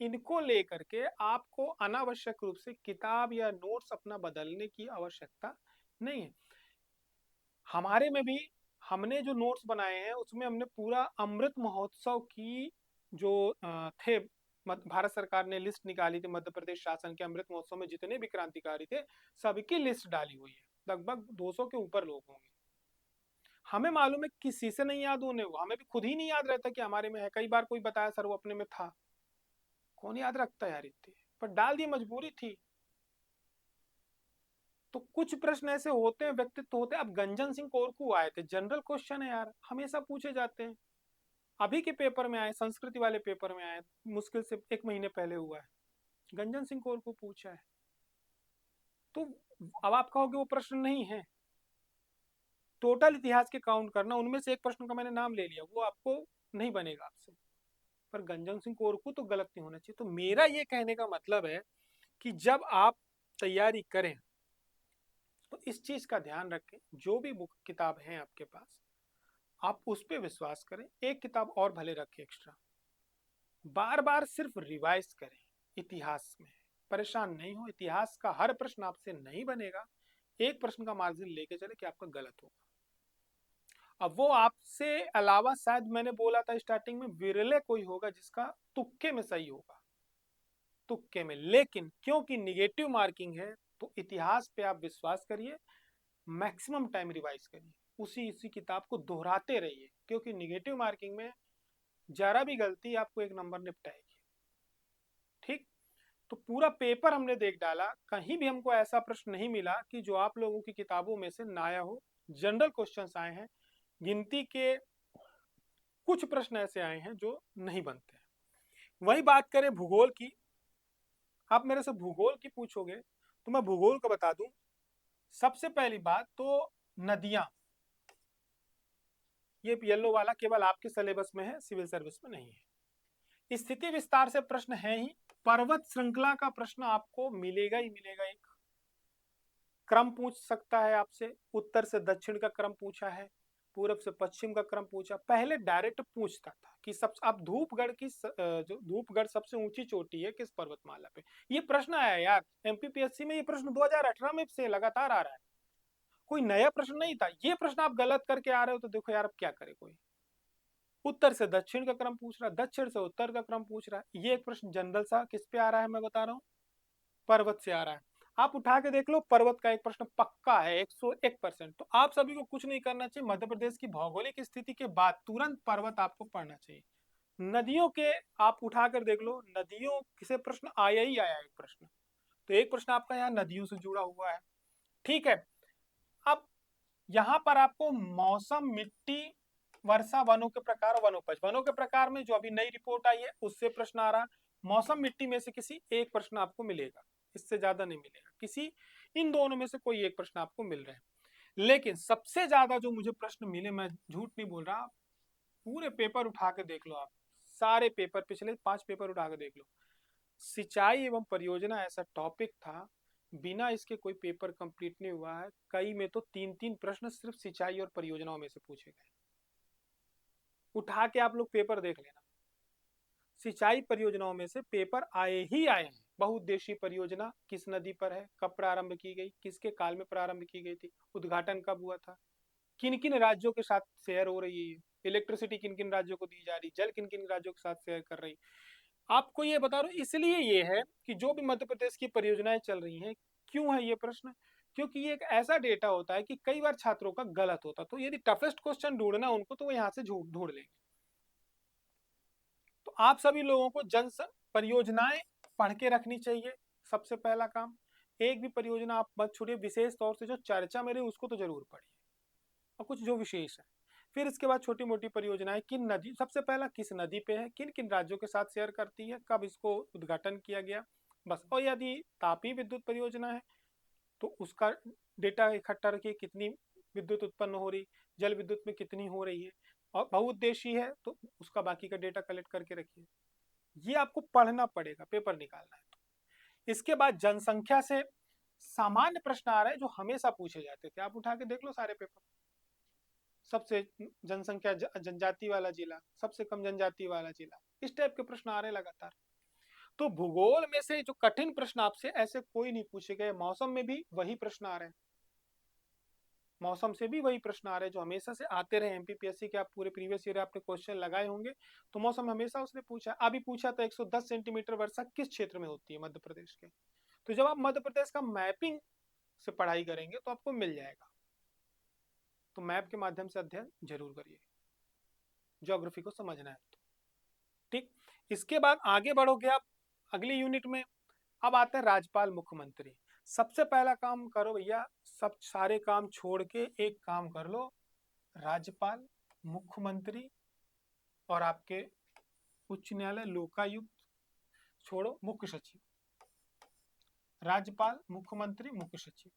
इनको लेकर के आपको अनावश्यक रूप से किताब या नोट्स अपना बदलने की आवश्यकता नहीं है। हमारे में भी हमने जो नोट्स बनाए हैं उसमें हमने पूरा अमृत महोत्सव की जो थे, भारत सरकार ने लिस्ट निकाली थी, मध्य प्रदेश शासन के अमृत महोत्सव में जितने भी क्रांतिकारी थे सबकी लिस्ट डाली हुई है, लगभग 200 के ऊपर लोग होंगे। हमें मालूम है किसी से नहीं याद होने, वो हमें भी खुद ही नहीं याद रहता कि हमारे में है, कई बार कोई बताया सर वो अपने में था, कौन याद रखता है यार इतनी, पर डाल दी, मजबूरी थी, तो कुछ प्रश्न ऐसे होते हैं, व्यक्तित्व होते हैं। अब गंजन सिंह कोरकू आए थे, जनरल क्वेश्चन है यार, हमेशा पूछे जाते हैं। अभी के पेपर में आए, संस्कृति वाले पेपर में आए, मुश्किल से 1 महीने पहले हुआ है, गंजन सिंह कोरकू पूछा है। तो अब आप कहोगे वो प्रश्न नहीं है, टोटल इतिहास के काउंट करना, उनमें से एक प्रश्न का मैंने नाम ले लिया, वो आपको नहीं बनेगा आपसे। पर गंजन सिंह कोरकू तो गलत नहीं होना चाहिए। तो मेरा ये कहने का मतलब है कि जब आप तैयारी करें तो इस चीज का ध्यान रखें, जो भी बुक किताब है आपके पास, आप उस पर विश्वास करें, एक किताब और भले रखें एक्स्ट्रा, बार बार सिर्फ रिवाइज करें। इतिहास में परेशान नहीं हो, इतिहास का हर प्रश्न आपसे नहीं बनेगा, एक प्रश्न का मार्जिन लेके चले कि आपका गलत होगा। अब वो आपसे अलावा शायद मैंने बोला था स्टार्टिंग में, विरले कोई होगा जिसका तुक्के में सही होगा, तुक्के में। लेकिन क्योंकि निगेटिव मार्किंग है तो इतिहास पे आप विश्वास करिए, मैक्सिमम टाइम रिवाइज करिए, उसी उसी किताब को दोहराते रहिए, क्योंकि निगेटिव मार्किंग में जरा भी गलती आपको एक नंबर निपटाएगी। ठीक, तो पूरा पेपर हमने देख डाला, कहीं भी हमको ऐसा प्रश्न नहीं मिला कि जो आप लोगों की किताबों में से ना आया हो। जनरल क्वेश्चंस आए हैं, गिनती के कुछ प्रश्न ऐसे आए हैं जो नहीं बनते हैं। वही बात करें भूगोल की, आप मेरे से भूगोल की पूछोगे तो मैं भूगोल को बता दूं। सबसे पहली बात तो नदियां, ये येलो वाला केवल आपके सिलेबस में है, सिविल सर्विस में नहीं है। स्थिति विस्तार से प्रश्न है ही, पर्वत श्रृंखला का प्रश्न आपको मिलेगा ही मिलेगा। एक क्रम पूछ सकता है आपसे, उत्तर से दक्षिण का क्रम पूछा है, पूर्व से पश्चिम का क्रम पूछा। पहले डायरेक्ट पूछता था कि सब अब धूपगढ़ की जो धूपगढ़ सबसे ऊंची चोटी है किस पर्वतमाला पे, ये प्रश्न आया यार एमपीपीएससी में। ये प्रश्न 2018 में से लगातार आ रहा है, कोई नया प्रश्न नहीं था। ये प्रश्न आप गलत करके आ रहे हो तो देखो यार अब क्या करे कोई। उत्तर से दक्षिण का क्रम पूछ रहा है, दक्षिण से उत्तर का क्रम पूछ रहा है। ये एक प्रश्न जनरल सा किस पे आ रहा है मैं बता रहा हूँ, पर्वत से आ रहा है। आप उठा के देख लो, पर्वत का एक प्रश्न पक्का है 101%। तो आप सभी को कुछ नहीं करना चाहिए, मध्य प्रदेश की भौगोलिक स्थिति के बाद तुरंत पर्वत आपको पढ़ना चाहिए। नदियों के आप उठा कर देख लो, नदियों से प्रश्न आया ही आया एक प्रश्न, तो एक प्रश्न आपका यहाँ नदियों से जुड़ा हुआ है। ठीक है, अब यहाँ पर आपको मौसम, मिट्टी, वर्षा, वनों के प्रकार, वनोपज, वनों के प्रकार में जो अभी नई रिपोर्ट आई है उससे प्रश्न आ रहा। मौसम मिट्टी में से किसी एक प्रश्न आपको मिलेगा, इससे ज्यादा नहीं मिलेगा। किसी इन दोनों में से कोई एक प्रश्न आपको मिल रहा है। लेकिन सबसे ज्यादा जो मुझे प्रश्न मिले, मैं झूठ नहीं बोल रहा, पूरे पेपर उठा के देख लो आप, सारे पेपर, पिछले 5 पेपर उठा के देख लो, सिंचाई एवं परियोजना ऐसा टॉपिक था, बिना इसके कोई पेपर कंप्लीट नहीं हुआ है। कई में तो 3-3 प्रश्न सिर्फ सिंचाई और परियोजनाओं में से पूछे गए। उठा के आप लोग पेपर देख लेना, सिंचाई परियोजनाओं में से पेपर आए ही आए हैं। बहुउद्देशीय परियोजना किस नदी पर है, कब प्रारंभ की गई, किसके काल में प्रारंभ की गई थी, उद्घाटन कब हुआ था, किन किन राज्यों के साथ शेयर हो रही है, इलेक्ट्रिसिटी किन किन राज्यों को दी जा रही, जल किन किन राज्यों के साथ शेयर कर रही। आपको ये बता रहा हूँ इसलिए ये है कि जो भी मध्य प्रदेश की परियोजनाएं चल रही हैं, क्यों है ये प्रश्न, क्योंकि ये एक ऐसा डेटा होता है कि कई बार छात्रों का गलत होता, तो यदि टफेस्ट क्वेश्चन ढूंढना उनको तो वो यहाँ से ढूंढ लेंगे। तो आप सभी लोगों को जन परियोजनाएं पढ़ के रखनी चाहिए, सबसे पहला काम। एक भी परियोजना आप मत छोड़िए, विशेष तौर से जो चर्चा में रही उसको तो जरूर पढ़िए, और कुछ जो विशेष है। फिर इसके बाद छोटी मोटी परियोजनाएं, किन नदी, सबसे पहला किस नदी पे है, किन किन राज्यों के साथ शेयर करती है, कब इसको उद्घाटन किया गया, बस। और यदि तापीय विद्युत परियोजना है तो उसका डेटा इकट्ठा रखिए, कितनी विद्युत उत्पन्न हो रही, जल विद्युत में कितनी हो रही है। और बहुउद्देशीय है तो उसका बाकी का डेटा कलेक्ट करके रखिए। ये आपको पढ़ना पड़ेगा, पेपर निकालना है तो। इसके बाद जनसंख्या से सामान्य प्रश्न आ रहे हैं जो हमेशा पूछे जाते थे, आप उठा के देख लो सारे पेपर। सबसे जनसंख्या जनजाति वाला जिला, सबसे कम जनजाति वाला जिला, इस टाइप के प्रश्न आ रहे लगातार। तो भूगोल में से जो कठिन प्रश्न आपसे ऐसे कोई नहीं पूछे गए। मौसम में भी वही प्रश्न आ रहे हैं, मौसम से भी वही प्रश्न आ रहे हैं जो हमेशा से आते रहे एमपीपीएससी के। आप पूरे प्रीवियस ईयर आपने क्वेश्चन लगाए होंगे, तो मौसम हमेशा उसने पूछा। अभी पूछा था 110 सेंटीमीटर वर्षा किस क्षेत्र में होती है मध्य प्रदेश के। तो जब आप मध्य प्रदेश का मैपिंग से पढ़ाई करेंगे तो आपको मिल जाएगा। तो मैप के माध्यम से अध्ययन जरूर करिए, ज्योग्राफी को समझना है तो। ठीक, इसके बाद आगे बढ़ोगे आप अगली यूनिट में। अब आता है राज्यपाल मुख्यमंत्री। सबसे पहला काम करो भैया, सब सारे काम छोड़ के एक काम कर लो, राज्यपाल, मुख्यमंत्री और आपके उच्च न्यायालय लोकायुक्त छोड़ो, मुख्य सचिव, राज्यपाल, मुख्यमंत्री, मुख्य सचिव,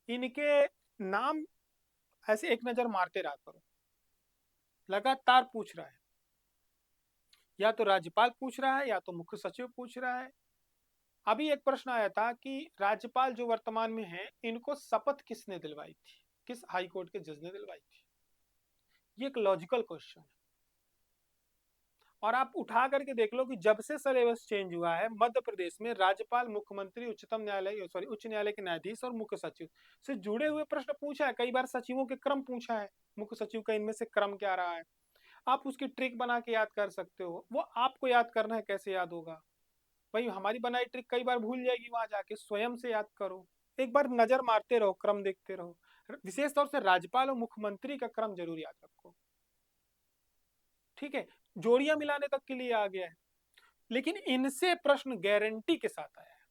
इनके नाम ऐसे एक नजर मारते रहा करो। लगातार पूछ रहा है, या तो राज्यपाल पूछ रहा है या तो मुख्य सचिव पूछ रहा है। अभी एक प्रश्न आया था कि राज्यपाल जो वर्तमान में है, इनको शपथ किसने दिलवाई थी, किस हाई कोर्ट के जज ने दिलवाई थी? ये एक लॉजिकल क्वेश्चन है। और आप उठा करके देख लो कि जब से सिलेबस चेंज हुआ है मध्य प्रदेश में, राज्यपाल, मुख्यमंत्री, उच्चतम न्यायालय सॉरी उच्च न्यायालय के न्यायाधीश और मुख्य सचिव से जुड़े हुए प्रश्न पूछा है। कई बार सचिवों के क्रम पूछा है, मुख्य सचिव का इनमें से क्रम क्या रहा है। आप उसकी ट्रिक बना के याद कर सकते हो, वो आपको याद करना है, कैसे याद होगा भाई? हमारी बनाई ट्रिक कई बार भूल जाएगी, वहां जाके स्वयं से याद करो, एक बार नजर मारते रहो, क्रम देखते रहो। विशेष तौर से राज्यपाल और मुख्यमंत्री का क्रम जरूर याद रखो, ठीक है? जोड़ियां मिलाने तक के लिए आ गया है, लेकिन इनसे प्रश्न गारंटी के साथ आया है।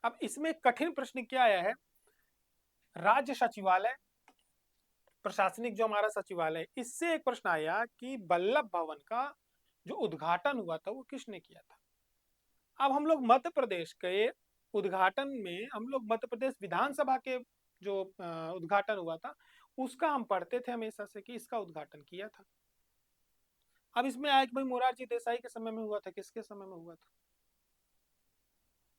अब इसमें कठिन प्रश्न क्या आया है? राज्य सचिवालय, प्रशासनिक जो हमारा सचिवालय है, इससे एक प्रश्न आया कि वल्लभ भवन का जो उद्घाटन हुआ था वो किसने किया था? अब हम लोग मध्य प्रदेश के उद्घाटन में, हम लोग मध्य प्रदेश विधानसभा के जो उद्घाटन हुआ था उसका हम पढ़ते थे हमेशा से कि इसका उद्घाटन किया था। अब इसमें आया कि भाई मोरारजी देसाई के समय में हुआ था, किसके समय में हुआ था?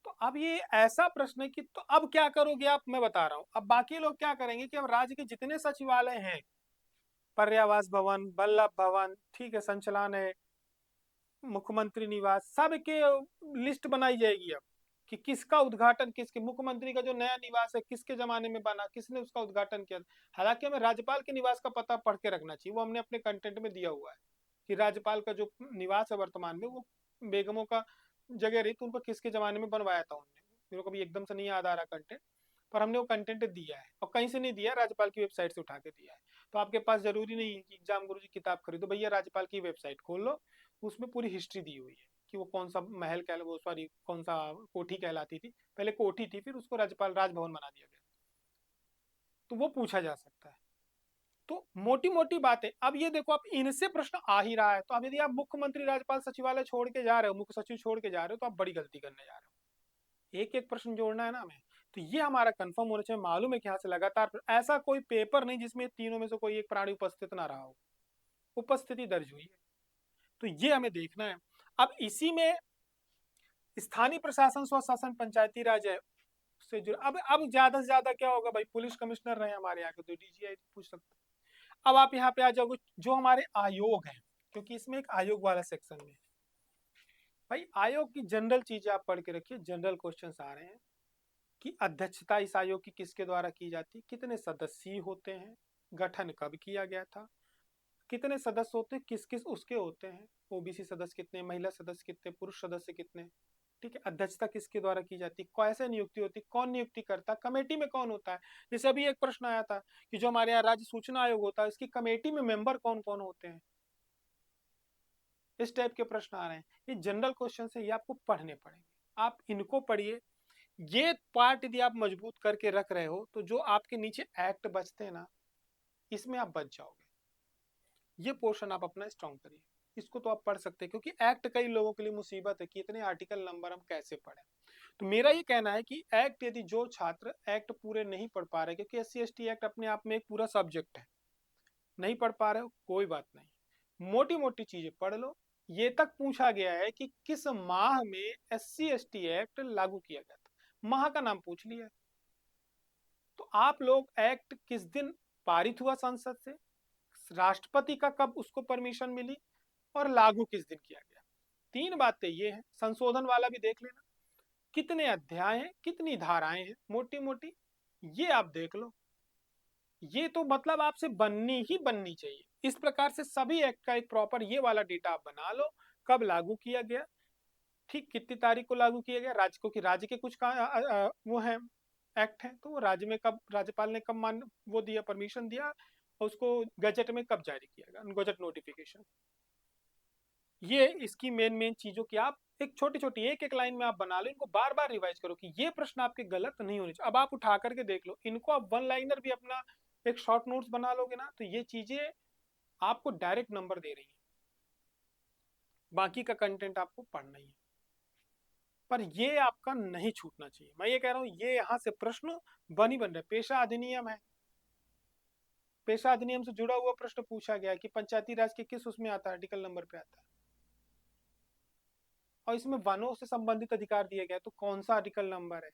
तो अब ये ऐसा प्रश्न है कि तो अब क्या करोगे आप, मैं बता रहा हूं। अब बाकी लोग क्या करेंगे कि अब राज्य के जितने सचिवालय हैं, पर्यावास भवन, वल्लभ भवन, ठीक है, संचालनालय, मुख्यमंत्री निवास, सबके लिस्ट बनाई जाएगी अब कि किसका उद्घाटन, किसके, मुख्यमंत्री का जो नया निवास है किसके जमाने में बना, किसने उसका उद्घाटन किया। हालांकि हमें राज्यपाल के निवास का पता पढ़ के रखना चाहिए, वो हमने अपने कंटेंट में दिया हुआ है कि राज्यपाल का जो निवास है वर्तमान में, वो बेगमों का जगह रही तो उनको किसके जमाने में बनवाया था उन्होंने। मेरे को भी एकदम से नहीं याद आ रहा कंटेंट, पर हमने वो कंटेंट दिया है और कहीं से नहीं दिया, राज्यपाल की वेबसाइट से उठा के दिया है। तो आपके पास जरूरी नहीं है कि एग्जाम गुरु जी किताब खरीदो, भैया राज्यपाल की वेबसाइट खोल लो, उसमें पूरी हिस्ट्री दी हुई है कि वो कौन सा महल कह, वो सॉरी कौन सा कोठी कहलाती थी, पहले कोठी थी, फिर उसको राज्यपाल राजभवन बना दिया गया। तो वो पूछा जा सकता है। तो मोटी मोटी बातें। अब ये देखो, आप इनसे प्रश्न आ ही रहा है, तो अब यदि आप मुख्यमंत्री, राज्यपाल, सचिवालय छोड़ के जा रहे हो, मुख्य सचिव छोड़ के जा रहे हो, तो आप बड़ी गलती करने जा रहे हो। एक एक प्रश्न जोड़ना है ना हमें, तो ये हमारा कंफर्म होना चाहिए। मालूम है कि यहाँ से लगातार ऐसा कोई पेपर नहीं जिसमें तीनों में से कोई एक प्राणी उपस्थित ना रहा हो, उपस्थिति दर्ज हुई है, तो ये हमें देखना है। अब इसी में स्थानीय प्रशासन, स्वशासन, पंचायती राज है से जुड़, अब ज्यादा से ज्यादा क्या होगा भाई, पुलिस कमिश्नर रहे हमारे यहाँ के तो डीजीआई पूछ सकते। अब आप यहाँ पे आ जाओगे जो हमारे आयोग हैं, क्योंकि इसमें एक आयोग वाला सेक्शन में भाई आयोग की जनरल चीजें आप पढ़ के रखिए। जनरल क्वेश्चंस आ रहे हैं कि अध्यक्षता इस आयोग की किसके द्वारा की जाती है, कितने सदस्य होते हैं, गठन कब किया गया था, कितने सदस्य होते हैं, किस किस उसके होते हैं, ओबीसी सदस्य कितने, महिला सदस्य कितने, पुरुष सदस्य कितने, ठीक है, अध्यक्षता किसके द्वारा की जाती, कैसे नियुक्ति होती, कौन नियुक्ति करता, कमेटी में कौन होता है। जैसे अभी एक प्रश्न आया था कि जो हमारे यहाँ राज्य सूचना आयोग होता है, इसकी कमेटी में मेंबर कौन कौन होते हैं। इस टाइप के प्रश्न आ रहे हैं, ये जनरल क्वेश्चन है, ये आपको पढ़ने पड़ेंगे, आप इनको पढ़िए। ये पार्ट यदि आप मजबूत करके रख रहे हो तो जो आपके नीचे एक्ट बचते हैं ना, इसमें आप बच जाओगे। ये पोर्शन आप अपना स्ट्रॉन्ग करिए, इसको तो आप पढ़ सकते हैं, क्योंकि एक्ट कई लोगों के लिए मुसीबत है कि इतने आर्टिकल नंबर हम कैसे पढ़ें। तो मेरा ये कहना है कि एक्ट, यदि जो छात्र एक्ट पूरे नहीं पढ़ पा रहे, क्योंकि SC ST एक्ट अपने आप में एक पूरा सब्जेक्ट है, नहीं पढ़ पा रहे हो कोई बात नहीं, मोटी मोटी चीजें पढ़ लो। ये तक पूछा गया है कि किस माह में SC ST एक्ट लागू किया गया था, माह का नाम पूछ लिया है। तो आप लोग एक्ट किस दिन पारित हुआ संसद से, राष्ट्रपति का कब उसको परमिशन मिली, और लागू किस दिन किया गया। तीन बातें ये हैं। संशोधन वाला भी देख लेना, कितने अध्याय हैं, कितनी धाराएं हैं, मोटी मोटी ये आप देख लो। ये तो मतलब आपसे बननी ही बननी चाहिए। इस प्रकार से सभी एक्ट का एक प्रॉपर ये वाला डेटा आप बना लो, कब लागू किया गया, ठीक कितनी तारीख को लागू किया गया, राज्य को, कि राज्य के कुछ का वो है एक्ट है, तो वो राज्य में कब राज्यपाल ने कब मान वो दिया, परमिशन दिया, और उसको गजट में कब जारी किया गया, गजट नोटिफिकेशन। ये इसकी मेन चीजों की आप एक छोटी छोटी एक लाइन में आप बना लो, इनको बार बार रिवाइज करो कि ये प्रश्न आपके गलत नहीं होने चाहिए। अब आप उठा करके देख लो इनको, आप वन लाइनर भी अपना एक शॉर्ट नोट्स बना लोगे ना, तो ये चीजें आपको डायरेक्ट नंबर दे रही है। बाकी का कंटेंट आपको पढ़ना ही है, पर ये आपका नहीं छूटना चाहिए। मैं ये कह रहा हूं ये यहाँ से प्रश्न बन रहे। पेशा अधिनियम है, पेशा अधिनियम से जुड़ा हुआ प्रश्न पूछा गया कि पंचायती राज के किस उसमें आता है, आर्टिकल नंबर पे आता है, और इसमें वनों से संबंधित अधिकार दिए गए, तो कौन सा आर्टिकल नंबर है।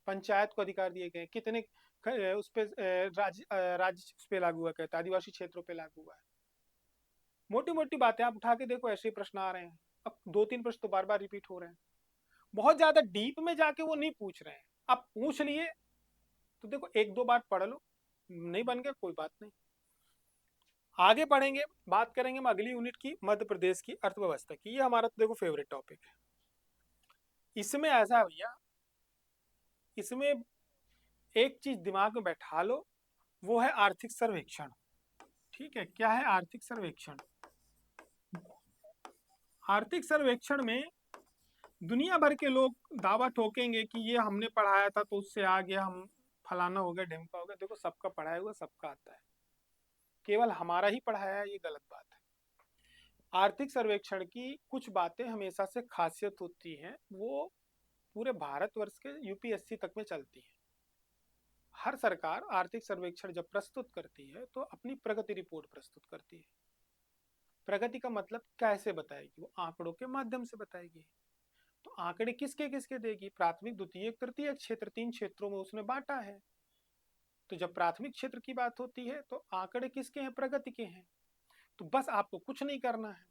पंचायत को अधिकार दिए गए, कितने उस पे राज्य उस पे लागू हुआ, कहता है आदिवासी क्षेत्रों पे लागू हुआ है। मोटी मोटी बातें आप उठा के देखो, ऐसे प्रश्न आ रहे हैं। अब दो तीन प्रश्न तो बार बार रिपीट हो रहे हैं, बहुत ज्यादा डीप में जाके वो नहीं पूछ रहे हैं। आप पूछ लिए तो देखो एक दो बार पढ़ लो, नहीं बन गया कोई बात नहीं। आगे पढ़ेंगे, बात करेंगे हम अगली यूनिट की, मध्य प्रदेश की अर्थव्यवस्था की। ये हमारा तो देखो फेवरेट टॉपिक है। इसमें ऐसा है भैया, इसमें एक चीज दिमाग में बैठा लो, वो है आर्थिक सर्वेक्षण। ठीक है, क्या है आर्थिक सर्वेक्षण। आर्थिक सर्वेक्षण में दुनिया भर के लोग दावा ठोकेंगे कि ये हमने पढ़ाया था तो उससे आ गया, हम फलाना हो गया ढिमका हो गया। देखो सबका पढ़ाया हुआ सबका आता है, केवल हमारा ही पढ़ाया है, ये गलत बात है। आर्थिक सर्वेक्षण की कुछ बातें हमेशा से खासियत होती हैं, वो पूरे भारतवर्ष के यूपीएससी तक में चलती है। हर सरकार आर्थिक सर्वेक्षण जब प्रस्तुत करती है तो अपनी प्रगति रिपोर्ट प्रस्तुत करती है। प्रगति का मतलब कैसे बताएगी, वो आंकड़ों के माध्यम से बताएगी। तो आंकड़े किसके किसके देगी, प्राथमिक द्वितीयक तृतीयक क्षेत्र, तीन क्षेत्रों में उसने बांटा है। तो जब प्राथमिक क्षेत्र की बात होती है तो आंकड़े किसके हैं, प्रगति के हैं। तो बस आपको कुछ नहीं करना है,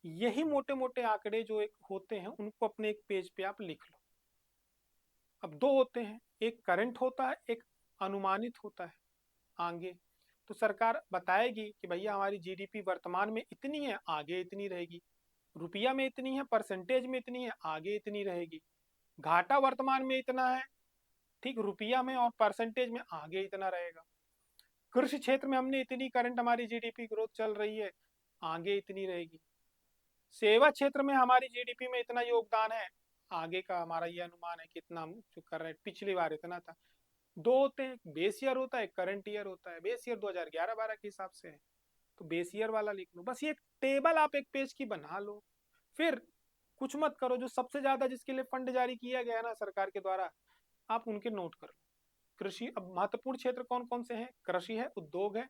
यही मोटे मोटे आंकड़े जो एक होते हैं उनको अपने एक पेज पे आप लिख लो। अब दो होते हैं, एक करंट होता है, एक अनुमानित होता है आगे। तो सरकार बताएगी कि भैया हमारी जीडीपी वर्तमान में इतनी है, आगे इतनी रहेगी। रुपया में इतनी है, परसेंटेज में इतनी है, आगे इतनी रहेगी। घाटा वर्तमान में इतना है, ठीक, रुपया में और परसेंटेज में आगे इतना रहेगा। कृषि क्षेत्र में हमने इतनी करंट हमारी जीडीपी ग्रोथ चल रही है, आगे इतनी रहेगी। सेवा क्षेत्र में हमारी जीडीपी में इतना योगदान है, आगे का हमारा ये अनुमान है कि इतना हम जो कर रहे हैं, पिछली बार इतना था। दो होते हैं, बेस ईयर होता है, करंट ईयर होता है। बेस ईयर 2011-12 के हिसाब से है, तो बेस ईयर वाला लिख लो। बस ये टेबल आप एक पेज की बना लो, फिर कुछ मत करो। जो सबसे ज्यादा जिसके लिए फंड जारी किया गया है ना सरकार के द्वारा, आप उनके नोट कर लो। कृषि, अब महत्वपूर्ण क्षेत्र कौन कौन से हैं, कृषि है, उद्योग है,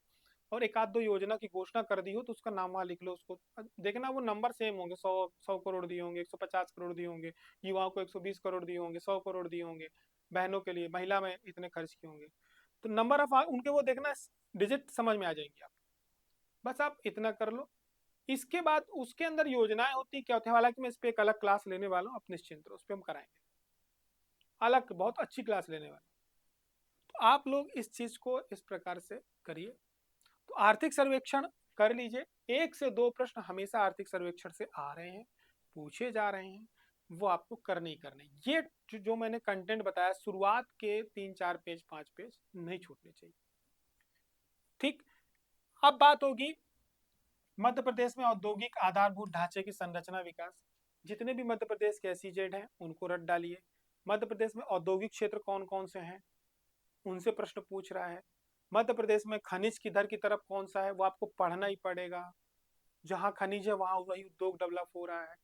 और एक आध दो योजना की घोषणा कर दी हो तो उसका नाम वहां लिख लो। उसको देखना वो नंबर सेम होंगे, 100 करोड़ दिए होंगे, 150 करोड़ दिए होंगे, युवाओं को 120 करोड़ दिए होंगे, 100 करोड़ दिए होंगे, बहनों के लिए महिला में इतने खर्च किए होंगे। तो नंबर ऑफ उनके वो देखना, डिजिट समझ में आ जाएंगे आप। बस आप इतना कर लो। इसके बाद उसके अंदर योजनाएं होती क्या होती है, हालांकि मैं इस पर एक अलग क्लास लेने वाला हूँ, आप निश्चिंत रहो, उस पर हम कराएंगे, अलग बहुत अच्छी क्लास लेने वाला। तो आप लोग इस चीज को इस प्रकार से करिए। तो आर्थिक सर्वेक्षण कर लीजिए, एक से दो प्रश्न हमेशा आर्थिक सर्वेक्षण से आ रहे हैं, पूछे जा रहे हैं, वो आपको करने ही करने। ये जो मैंने कंटेंट बताया, शुरुआत के 3-4 पेज 5 पेज नहीं छूटने चाहिए। ठीक, अब बात होगी मध्य प्रदेश में औद्योगिक आधारभूत ढांचे की संरचना विकास। जितने भी मध्य प्रदेश के एसईजेड हैं उनको रट डालिए। मध्य प्रदेश में औद्योगिक क्षेत्र कौन कौन से हैं, उनसे प्रश्न पूछ रहा है। मध्य प्रदेश में खनिज की दर की तरफ कौन सा है, वो आपको पढ़ना ही पड़ेगा। जहां खनिज है वहां वही उद्योग डेवलप हो रहा है।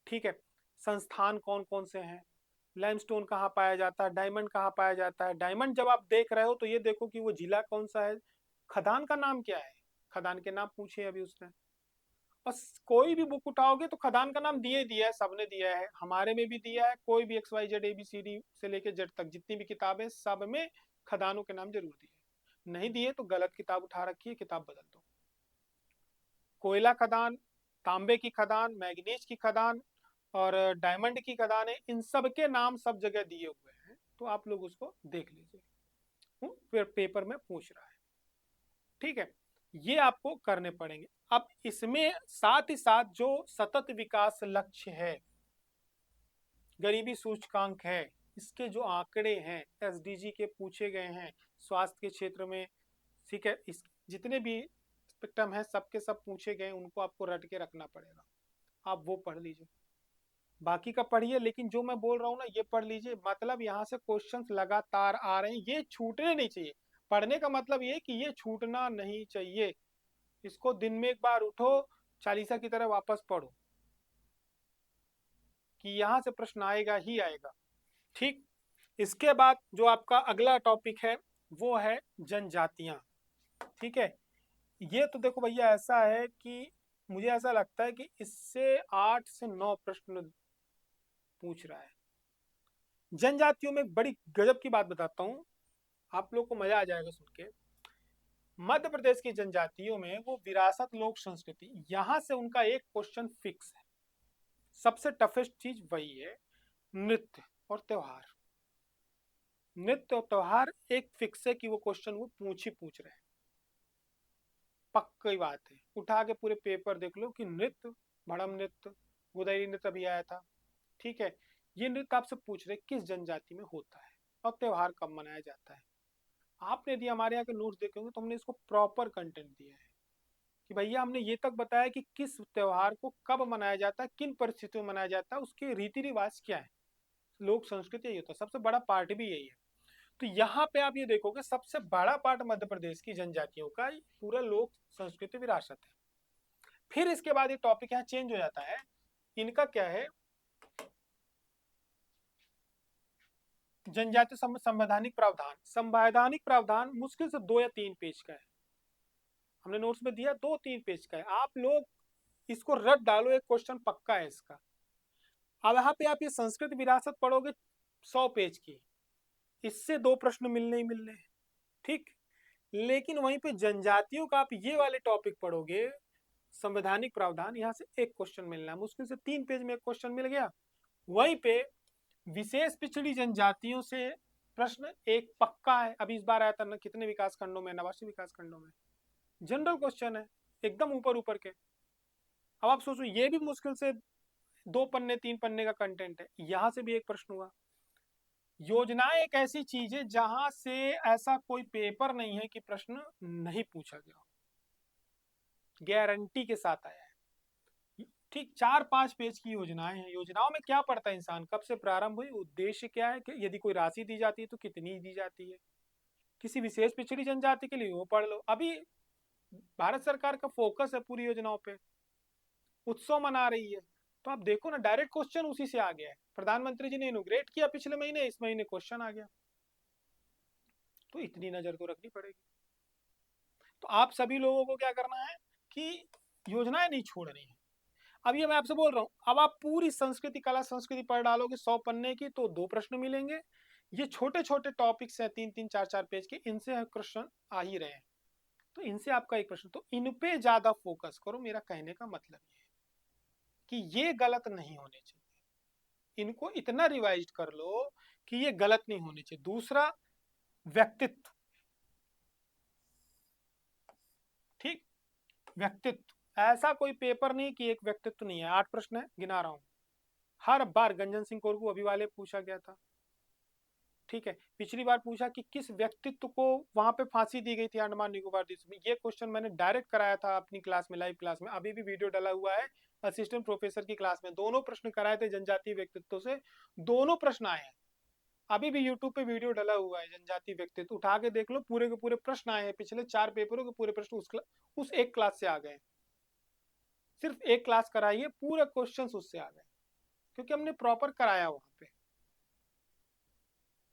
ठीक है, संस्थान कौन कौन से हैं, लाइमस्टोन कहाँ पाया जाता है, डायमंड कहाँ पाया जाता है। डायमंड जब आप देख रहे हो तो ये देखो कि वो जिला कौन सा है, खदान का नाम क्या है, खदान के नाम पूछे अभी उसने। और कोई भी बुक उठाओगे तो खदान का नाम दिए दिया है, सबने दिया है, हमारे में भी दिया है। कोई भी XYZ ABCD से लेके जेड तक जितनी भी किताबें, सब में खदानों के नाम जरूर दिए। नहीं दिए तो गलत किताब उठा रखी है, किताब बदल दो। कोयला खदान, तांबे की खदान, मैग्नीज की खदान और डायमंड की खदान है, इन सब के नाम सब जगह दिए हुए हैं, तो आप लोग उसको देख लीजिए, फिर पेपर में पूछ रहा है। ठीक है, ये आपको करने पड़ेंगे। अब इसमें साथ ही साथ जो सतत विकास लक्ष्य है, गरीबी सूचकांक है, इसके जो आंकड़े हैं एसडीजी के पूछे गए हैं, स्वास्थ्य के क्षेत्र में, ठीक है, इस जितने भी एस्पेक्टम है, सबके सब पूछे गए, उनको आपको रट के रखना पड़ेगा, आप वो पढ़ लीजिए। बाकी का पढ़िए, लेकिन जो मैं बोल रहा हूँ ना ये पढ़ लीजिए। मतलब यहाँ से क्वेश्चंस लगातार आ रहे हैं, ये छूटने नहीं चाहिए। पढ़ने का मतलब ये कि ये छूटना नहीं चाहिए। इसको दिन में एक बार उठो, चालीसा की तरह वापस पढ़ो, कि यहाँ से प्रश्न आएगा ही आएगा। ठीक, इसके बाद जो आपका अगला टॉपिक है वो है जनजातियां। ठीक है, ये तो देखो भैया ऐसा है कि मुझे ऐसा लगता है कि इससे 8 से 9 प्रश्न पूछ रहा है। जनजातियों में एक बड़ी गजब की बात बताता हूँ, आप लोग को मजा आ जाएगा सुन के। मध्य प्रदेश की जनजातियों में वो विरासत लोक संस्कृति, यहां से उनका एक क्वेश्चन फिक्स है। सबसे टफेस्ट चीज वही है, नृत्य और त्योहार। नृत्य और त्योहार एक फिक्स है कि वो क्वेश्चन वो पूछ रहे हैं, पक्की बात है। उठा के पूरे पेपर देख लो कि नृत्य, भड़म नृत्य, गुदैरी नृत्य अभी आया था। ठीक है, ये नृत्य आपसे पूछ रहे किस जनजाति में होता है और त्योहार कब मनाया जाता है। आपने यदि हमारे यहाँ के नोट्स देखे होंगे तो हमने इसको प्रॉपर कंटेंट दिया है कि भैया हमने ये तक बताया कि किस त्योहार को कब मनाया जाता है, किन परिस्थितियों में मनाया जाता है, उसके रीति रिवाज क्या है, लोक संस्कृति यही होता है। सबसे बड़ा पार्ट भी यही है। तो यहाँ पे आप ये देखोगे सबसे बड़ा पार्ट मध्य प्रदेश की जनजातियों का पूरा लोक संस्कृति विरासत है। फिर इसके बाद ये टॉपिक यहाँ चेंज हो जाता है, इनका क्या है, जनजाति संवैधानिक प्रावधान। संवैधानिक प्रावधान मुश्किल से 2 या 3 पेज का है, हमने नोट्स में दिया 2-3 पेज का है। आप लोग इसको रट डालो, एक क्वेश्चन पक्का है इसका। अब यहाँ पे आप ये संस्कृत विरासत पढ़ोगे 100 पेज की, इससे 2 प्रश्न मिलने ही मिलने हैं। ठीक, लेकिन वहीं पे जनजातियों का आप ये वाले टॉपिक पढ़ोगे, संवैधानिक प्रावधान, यहाँ से एक क्वेश्चन मिलना है, मुश्किल से 3 पेज में एक क्वेश्चन मिल गया। वहीं पे विशेष पिछड़ी जनजातियों से प्रश्न एक पक्का है, अभी इस बार आया था ना, कितने विकास खंडों में, 89 विकास खंडों में, जनरल क्वेश्चन है, एकदम ऊपर ऊपर के। अब आप सोचो ये भी मुश्किल से 2 पन्ने 3 पन्ने का कंटेंट है, यहां से भी एक प्रश्न हुआ। योजनाएं एक ऐसी चीज है जहां से ऐसा कोई पेपर नहीं है कि प्रश्न नहीं पूछा गया, गारंटी के साथ आया है। ठीक, 4-5 पेज की योजनाएं हैं। योजनाओं में क्या पड़ता है, इंसान कब से प्रारंभ हुई, उद्देश्य क्या है, कि यदि कोई राशि दी जाती है तो कितनी दी जाती है, किसी विशेष पिछड़ी जनजाति के लिए वो पढ़ लो। अभी भारत सरकार का फोकस है पूरी योजनाओं पे, उत्सव मना रही है, तो आप देखो ना डायरेक्ट क्वेश्चन उसी से आ गया है। प्रधानमंत्री जी ने इनोग्रेट किया पिछले महीने, इस महीने क्वेश्चन आ गया, तो इतनी नजर तो रखनी पड़ेगी। तो आप सभी लोगों को क्या करना है कि योजनाएं नहीं छोड़नी है। अब ये मैं आपसे बोल रहा हूँ, अब आप पूरी संस्कृति, कला संस्कृति पढ़ डालोगे 100 पन्ने की तो 2 प्रश्न मिलेंगे। ये छोटे छोटे टॉपिक्स हैं 3-3 4-4 पेज के, इनसे क्वेश्चन आ ही रहे हैं, तो इनसे आपका एक प्रश्न, तो इन पे ज्यादा फोकस करो। मेरा कहने का मतलब ये है कि ये गलत नहीं होने चाहिए, इनको इतना रिवाइज कर लो कि ये गलत नहीं होने चाहिए। दूसरा, व्यक्तित्व। ठीक, व्यक्तित्व, ऐसा कोई पेपर नहीं कि एक व्यक्तित्व नहीं है। 8 प्रश्न है, गिना रहा हूं। हर बार गंजन सिंह कोरकू अभी वाले पूछा गया था। ठीक है, पिछली बार पूछा कि किस व्यक्तित्व को वहां पे फांसी दी गई थी अंडमान निकोबार द्वीप में, ये क्वेश्चन मैंने डायरेक्ट कराया था अपनी क्लास में, लाइव क्लास में, अभी भी वीडियो डाला हुआ है असिस्टेंट प्रोफेसर की क्लास में। दोनों प्रश्न कराए थे जनजातीय व्यक्तित्व से, दोनों प्रश्न आए हैं। अभी भी यूट्यूब पे वीडियो डाला हुआ है जनजातीय व्यक्तित्व, उठा के देख लो, पूरे के पूरे प्रश्न आए हैं, पिछले 4 पेपरों के पूरे प्रश्न उस एक क्लास से आ गए। सिर्फ एक क्लास कराई है, पूरे क्वेश्चन उससे आ गए, क्योंकि हमने प्रॉपर कराया वहां पे।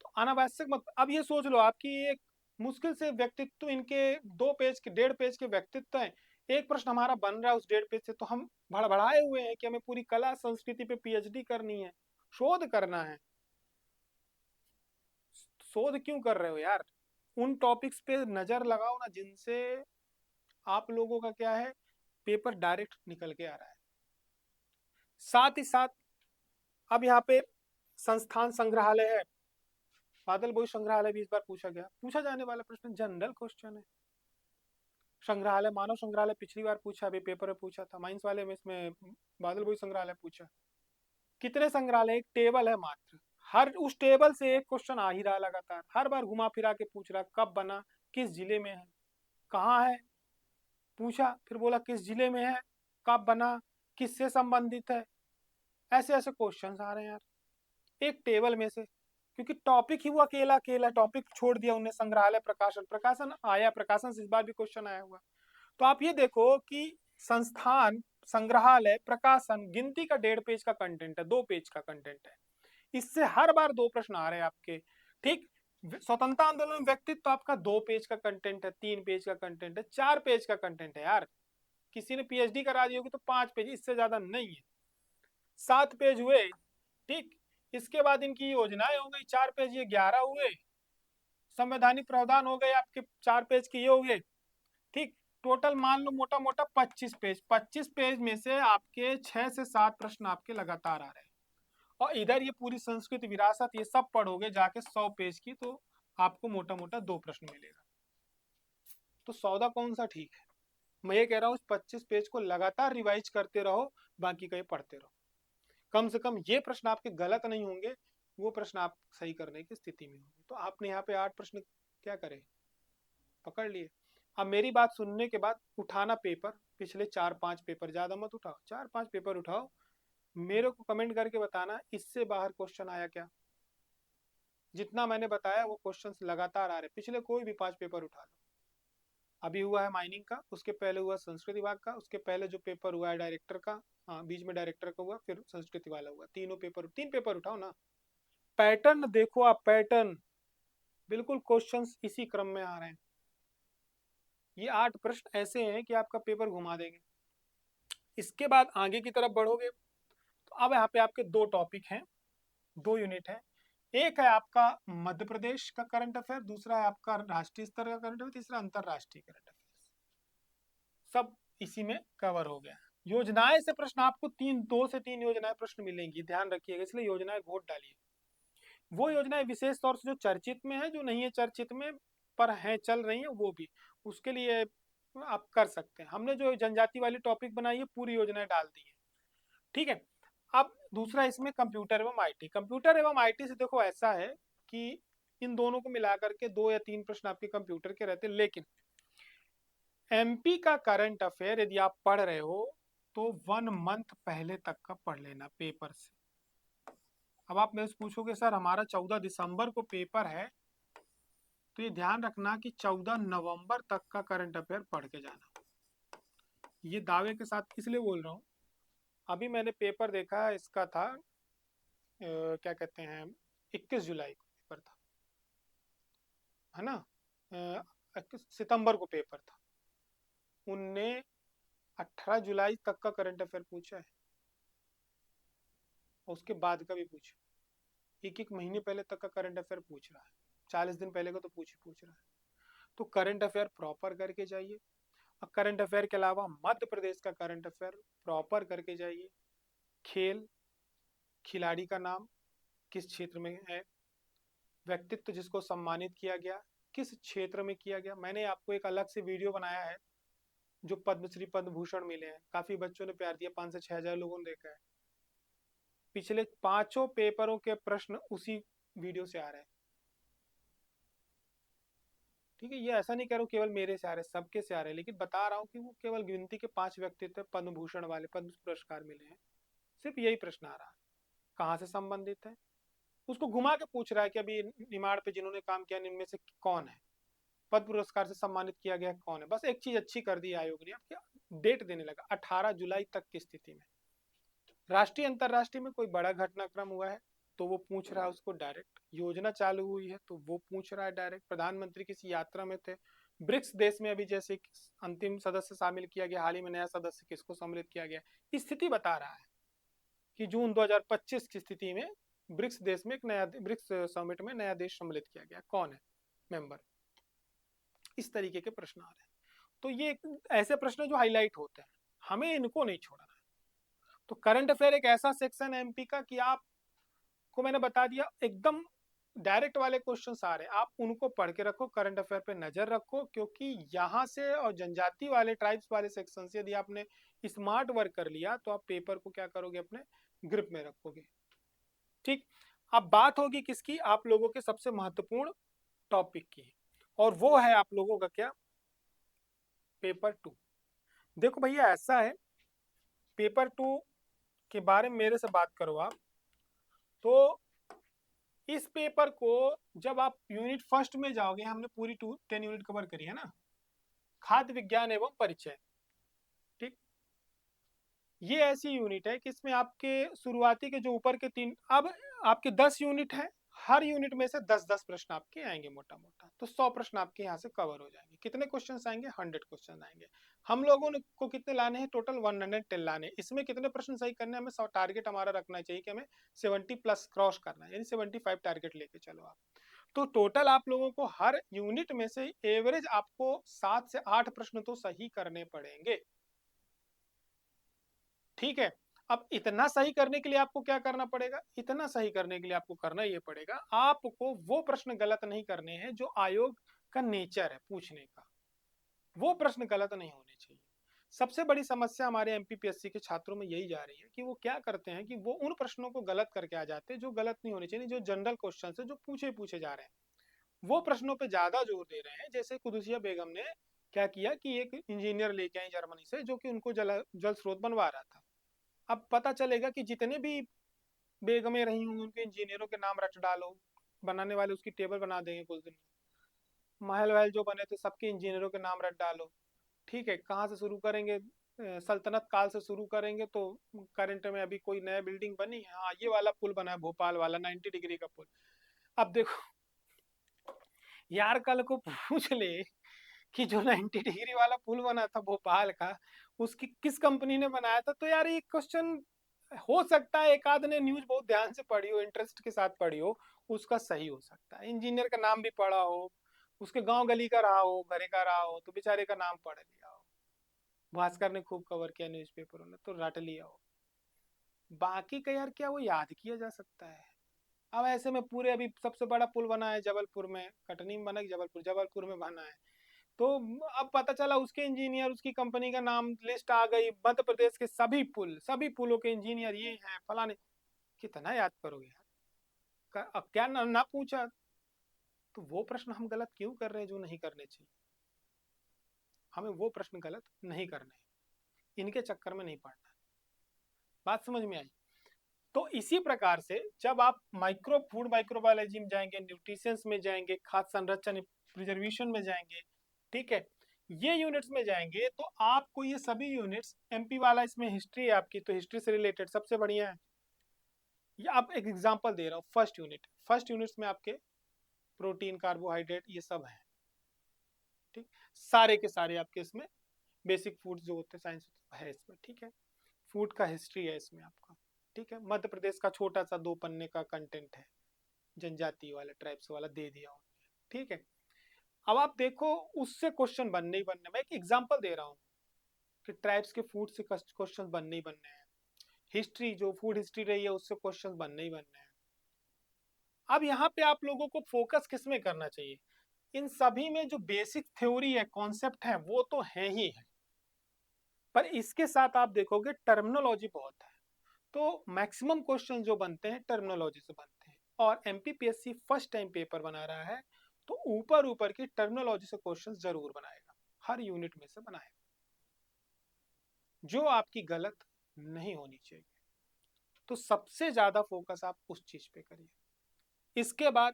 तो अनावश्यक मत, अब ये सोच लो आपकी एक मुश्किल से व्यक्तित्व, इनके 2 पेज के, 1.5 पेज के व्यक्तित्व हैं, एक प्रश्न हमारा बन रहा है उस 1.5 पेज से, तो हम भड़बड़ाए हुए हैं कि हमें पूरी कला संस्कृति पे पीएचडी करनी है, शोध करना है। शोध क्यों कर रहे हो यार, उन टॉपिक्स पे नजर लगाओ ना जिनसे आप लोगों का क्या है, पेपर डायरेक्ट निकल के आ रहा है। साथ ही साथ अब यहाँ पे संस्थान संग्रहालय है, बादल बोई संग्रहालय भी इस बार पूछा गया, पूछा जाने वाला प्रश्न, जनरल क्वेश्चन है। संग्रहालय, मानव संग्रहालय पिछली बार पूछा, अभी पेपर में पूछा था, माइंस वाले में इसमें बादल बोई संग्रहालय पूछा। कितने संग्रहालय, एक टेबल है मात्र, हर उस टेबल से एक क्वेश्चन आ ही रहा लगातार, हर बार घुमा फिरा के पूछ रहा, कब बना, किस जिले में है, कहाँ है, पूछा, फिर बोला किस जिले में है, कब बना, किससे संबंधित है। ऐसे ऐसे क्वेश्चंस आ रहे हैं यार एक टेबल में से, क्योंकि टॉपिक ही वो अकेला अकेला टॉपिक छोड़ दिया उन्हें। संग्रहालय प्रकाशन, प्रकाशन आया, प्रकाशन से इस बार भी क्वेश्चन आया हुआ। तो आप ये देखो कि संस्थान, संग्रहालय, प्रकाशन, गिनती का 1.5 पेज का कंटेंट है, 2 पेज का कंटेंट है। इससे हर बार 2 प्रश्न आ रहे हैं आपके। ठीक, स्वतंत्रता आंदोलन में व्यक्तित्व तो आपका 2 पेज का कंटेंट है, 3 पेज का कंटेंट है, 4 पेज का कंटेंट है यार। किसी ने पीएचडी करा दी होगी तो 5 पेज, इससे ज्यादा नहीं है। 7 पेज हुए। ठीक, इसके बाद इनकी योजनाएं हो गई 4 पेज, ये 11 हुए। संवैधानिक प्रावधान हो गए आपके 4 पेज के, ये हो गए। ठीक, टोटल मान लो मोटा मोटा 25 पेज। 25 पेज में से आपके 6 से 7 प्रश्न आपके लगातार आ रहे हैं। और इधर ये पूरी संस्कृति विरासत ये सब पढ़ोगे जाके 100 पेज की, तो आपको मोटा मोटा 2 प्रश्न मिलेगा। तो सौदा कौन सा ठीक है? मैं ये कह रहा हूँ 25 पेज को लगातार रिवाइज करते रहो, बाकी का ये पढ़ते रहो। कम से कम ये प्रश्न आपके गलत नहीं होंगे, वो प्रश्न आप सही करने की स्थिति में होंगे। तो आपने यहाँ पे 8 प्रश्न क्या करे, पकड़ लिए। अब मेरी बात सुनने के बाद उठाना पेपर, पिछले 4-5 पेपर, ज्यादा मत उठाओ, 4-5 पेपर उठाओ, मेरे को कमेंट करके बताना इससे बाहर क्वेश्चन आया क्या। जितना मैंने बताया वो क्वेश्चंस लगातार आ रहे, पिछले कोई भी 5 पेपर उठा लो। अभी हुआ है माइनिंग का, उसके पहले हुआ संस्कृति विभाग का, उसके पहले जो पेपर हुआ है डायरेक्टर का, हाँ बीच में डायरेक्टर का हुआ, फिर संस्कृति वाला हुआ। तीनों पेपर, 3 पेपर उठाओ ना। पैटर्न देखो आप, पैटर्न बिल्कुल क्वेश्चंस इसी क्रम में आ रहे हैं। ये 8 प्रश्न ऐसे हैं कि आपका पेपर घुमा देंगे। इसके बाद आगे की तरफ बढ़ोगे तो अब यहाँ पे आपके 2 टॉपिक हैं, 2 यूनिट है। एक है आपका मध्य प्रदेश का करंट अफेयर, दूसरा है आपका राष्ट्रीय स्तर का करंट अफेयर, तीसरा अंतरराष्ट्रीय करंट अफेयर। सब इसी में कवर हो गया। योजनाएं से प्रश्न आपको 2 से 3 योजनाएं प्रश्न मिलेंगी, ध्यान रखिएगा, इसलिए योजनाएं घोट डालिए। वो योजनाएं विशेष तौर से जो चर्चित में है, जो नहीं है चर्चित में पर हैं, चल रही है, वो भी उसके लिए आप कर सकते हैं। हमने जो जनजाति वाली टॉपिक बनाई है पूरी योजनाएं डाल दी है। ठीक है, अब दूसरा इसमें कंप्यूटर एवं आईटी। कंप्यूटर एवं आईटी से देखो ऐसा है कि इन दोनों को मिलाकर के 2 या 3 प्रश्न आपके कंप्यूटर के रहते हैं, लेकिन एमपी का करंट अफेयर यदि आप पढ़ रहे हो तो 1 मंथ पहले तक का पढ़ लेना पेपर से। अब आप मेरे से पूछोगे सर हमारा 14 दिसंबर को पेपर है, तो ये ध्यान रखना कि 14 नवंबर तक का करंट अफेयर पढ़ के जाना। ये दावे के साथ इसलिए बोल रहा हूँ, अभी मैंने पेपर देखा, इसका था क्या कहते हैं, 21 जुलाई को पेपर था, है ना, 21 सितंबर को पेपर था। उनने 18 जुलाई तक का करंट अफेयर पूछा है, और उसके बाद का भी पूछा। एक एक महीने पहले तक का करंट अफेयर पूछ रहा है, 40 दिन पहले का तो पूछ रहा है। तो करंट अफेयर प्रॉपर करके जाइए। अब करंट अफेयर के अलावा मध्य प्रदेश का करंट अफेयर प्रॉपर करके जाइए। खेल, खिलाड़ी का नाम किस क्षेत्र में है, व्यक्तित्व जिसको सम्मानित किया गया किस क्षेत्र में किया गया। मैंने आपको एक अलग से वीडियो बनाया है, जो पद्मश्री पद्म भूषण मिले हैं, काफी बच्चों ने प्यार दिया, 5 से 6 हजार लोगों ने देखा है। पिछले 5 पेपरों के प्रश्न उसी वीडियो से आ रहे हैं। ठीक है, ये ऐसा नहीं कह रहा हूँ केवल मेरे से आ रहे, सबके से आ रहे हैं, लेकिन बता रहा हूँ कि वो केवल गिनती के 5 व्यक्तित्व पद्म भूषण वाले, पद्म पुरस्कार मिले हैं, सिर्फ यही प्रश्न आ रहा है। कहाँ से संबंधित है, उसको घुमा के पूछ रहा है कि अभी निमाड़ पे जिन्होंने काम किया इनमें से कौन है, पद्म पुरस्कार से सम्मानित किया गया कौन है। बस एक चीज अच्छी कर दी आयोग ने, आपकी डेट देने लगा 18 जुलाई तक की स्थिति में। राष्ट्रीय अंतरराष्ट्रीय में कोई बड़ा घटनाक्रम हुआ है तो वो पूछ रहा है उसको डायरेक्ट। योजना चालू हुई है तो वो पूछ रहा है डायरेक्ट। प्रधानमंत्री किसी यात्रा में थे, ब्रिक्स देश में अभी जैसे अंतिम सदस्य शामिल किया गया, हाल ही में नया सदस्य किसको सम्मिलित किया गया, स्थिति बता रहा है कि जून 2025 की स्थिति में ब्रिक्स देश में एक नया, ब्रिक्स समिट में नया देश सम्मिलित किया गया, कौन है मेंबर। इस तरीके के प्रश्न आ रहे हैं। तो ये ऐसे प्रश्न जो हाईलाइट होते हैं, हमें इनको नहीं छोड़ना है। तो करंट अफेयर एक ऐसा सेक्शन है एमपी का कि आपको मैंने बता दिया, एकदम डायरेक्ट वाले क्वेश्चंस आ रहे हैं, आप उनको पढ़ के रखो, करंट अफेयर पे नजर रखो, क्योंकि यहाँ से और जनजाति वाले, ट्राइब्स वाले सेक्शन से यदि आपने स्मार्ट वर्क कर लिया तो आप पेपर को क्या करोगे, अपने ग्रिप में रखोगे। ठीक, अब बात होगी किसकी, आप लोगों के सबसे महत्वपूर्ण टॉपिक की, और वो है आप लोगों का क्या, पेपर 2। देखो भैया ऐसा है, पेपर 2 के बारे में मेरे से बात करो आप, तो इस पेपर को जब आप यूनिट फर्स्ट में जाओगे, हमने पूरी 10 यूनिट कवर करी है ना, खाद्य विज्ञान एवं परिचय। ठीक, ये ऐसी यूनिट है कि इसमें आपके शुरुआती के जो ऊपर के 3, अब आपके 10 यूनिट है, हर यूनिट में से 10-10 प्रश्न आपके आएंगे मोटा मोटा, तो 100 प्रश्न आपके यहाँ से कवर हो जाएंगे। कितने क्वेश्चन आएंगे? 100 क्वेश्चन आएंगे। हम लोगों ने को कितने लाने हैं? टोटल 110 लाने। इसमें कितने प्रश्न सही करने हैं हमें? टारगेट हमारा रखना चाहिए कि हमें 70 प्लस क्रॉस करना है, यानी 75 टारगेट लेके चलो आप। तो टोटल आप लोगों को हर यूनिट में से एवरेज आपको 7 से 8 प्रश्न तो सही करने पड़ेंगे। ठीक है, अब इतना सही करने के लिए आपको क्या करना पड़ेगा? इतना सही करने के लिए आपको करना ये पड़ेगा, आपको वो प्रश्न गलत नहीं करने हैं जो आयोग का नेचर है पूछने का, वो प्रश्न गलत नहीं होने चाहिए। सबसे बड़ी समस्या हमारे एमपीपीएससी के छात्रों में यही जा रही है कि वो क्या करते हैं कि वो उन प्रश्नों को गलत करके आ जाते हैं जो गलत नहीं होने चाहिए, जो जनरल क्वेश्चन है, जो पूछे पूछे जा रहे हैं वो प्रश्नों पे ज्यादा जोर दे रहे हैं। जैसे कुदुसिया बेगम ने क्या किया कि एक इंजीनियर लेके आई जर्मनी से, जो कि उनको जल स्रोत बनवा रहा था। अब पता चलेगा कि जितने भी बेगमें रही होंगी उनके इंजीनियरों के नाम रट डालो, बनाने वाले उसकी टेबल बना देंगे कुछ दिन में। महल वहल जो बने थे सबके इंजीनियरों के नाम रट डालो। ठीक है, कहाँ से शुरू करेंगे? सल्तनत काल से शुरू करेंगे तो करंट में अभी कोई नया बिल्डिंग बनी है, हाँ ये वाला पुल बना है भोपाल वाला 90 डिग्री का पुल। अब देखो यार, कल को पूछ ले कि जो 90 डिग्री वाला पुल बना था भोपाल का, उसकी किस कंपनी ने बनाया था, तो यार ये क्वेश्चन हो सकता है एक आध ने न्यूज बहुत ध्यान से पढ़ी हो, इंटरेस्ट के साथ पढ़ी हो, उसका सही हो सकता है। इंजीनियर का नाम भी पढ़ा हो, उसके गांव गली का रहा हो, घरे का रहा हो, तो बेचारे का नाम पढ़ लिया हो, भास्कर ने खूब कवर किया न्यूज़पेपरों ने तो रट लिया हो। बाकी का यार क्या वो याद किया जा सकता है? अब ऐसे में पूरे अभी सबसे बड़ा पुल बना है जबलपुर में, कटनी में बना है, जबलपुर में बना है। तो अब पता चला उसके इंजीनियर, उसकी कंपनी का नाम लिस्ट आ गई, मध्य प्रदेश के सभी पुलों के इंजीनियर ये हैं फलाने। कितना याद करोगे यार? अब क्या ना पूछा, तो वो प्रश्न हम गलत क्यों कर रहे हैं जो नहीं करने चाहिए? हमें वो प्रश्न गलत नहीं करने हैं, इनके चक्कर में नहीं पड़ना है। बात समझ में आई? तो इसी प्रकार से जब आप माइक्रो फूड माइक्रोबायोलॉजी में जाएंगे, न्यूट्रिशंस में जाएंगे, खाद्य संरक्षण प्रिजर्वेशन में जाएंगे, ठीक है, ये यूनिट्स में जाएंगे, तो आपको ये सभी यूनिट्स, एमपी वाला इसमें हिस्ट्री है आपकी, तो हिस्ट्री से रिलेटेड सबसे बढ़िया है। ये आप एक एग्जांपल दे रहा हूँ, फर्स्ट यूनिट्स में आपके प्रोटीन कार्बोहाइड्रेट ये सब है। ठीक, सारे के सारे आपके इसमें बेसिक फूड जो होते हैं साइंस है इसमें। ठीक है, फूड का हिस्ट्री है इसमें आपका। ठीक है, मध्य प्रदेश का छोटा सा 2 पन्ने का कंटेंट है, जनजाति वाला ट्राइब्स वाला दे दिया उन्होंने। ठीक है, अब आप देखो उससे क्वेश्चन बनने ही बनने, मैं एक एग्जांपल दे रहा हूँ कि ट्राइब्स के फूड से क्वेश्चन बनने ही बनने हैं, हिस्ट्री जो फूड हिस्ट्री रही है उससे क्वेश्चन बनने ही बनने हैं। अब यहाँ पे आप लोगों को फोकस किस में करना चाहिए? इन सभी में जो बेसिक थ्योरी है, कॉन्सेप्ट है, वो तो है ही है, पर इसके साथ आप देखोगे टर्मिनोलॉजी बहुत है। तो मैक्सिमम क्वेश्चन जो बनते हैं टर्मिनोलॉजी से बनते हैं, और एमपीपीएससी फर्स्ट टाइम पेपर बना रहा है तो ऊपर ऊपर की टर्मिनोलॉजी से क्वेश्चन जरूर बनाएगा, हर यूनिट में से बनाएगा, जो आपकी गलत नहीं होनी चाहिए। तो सबसे ज्यादा फोकस आप उस चीज पे करिए। इसके बाद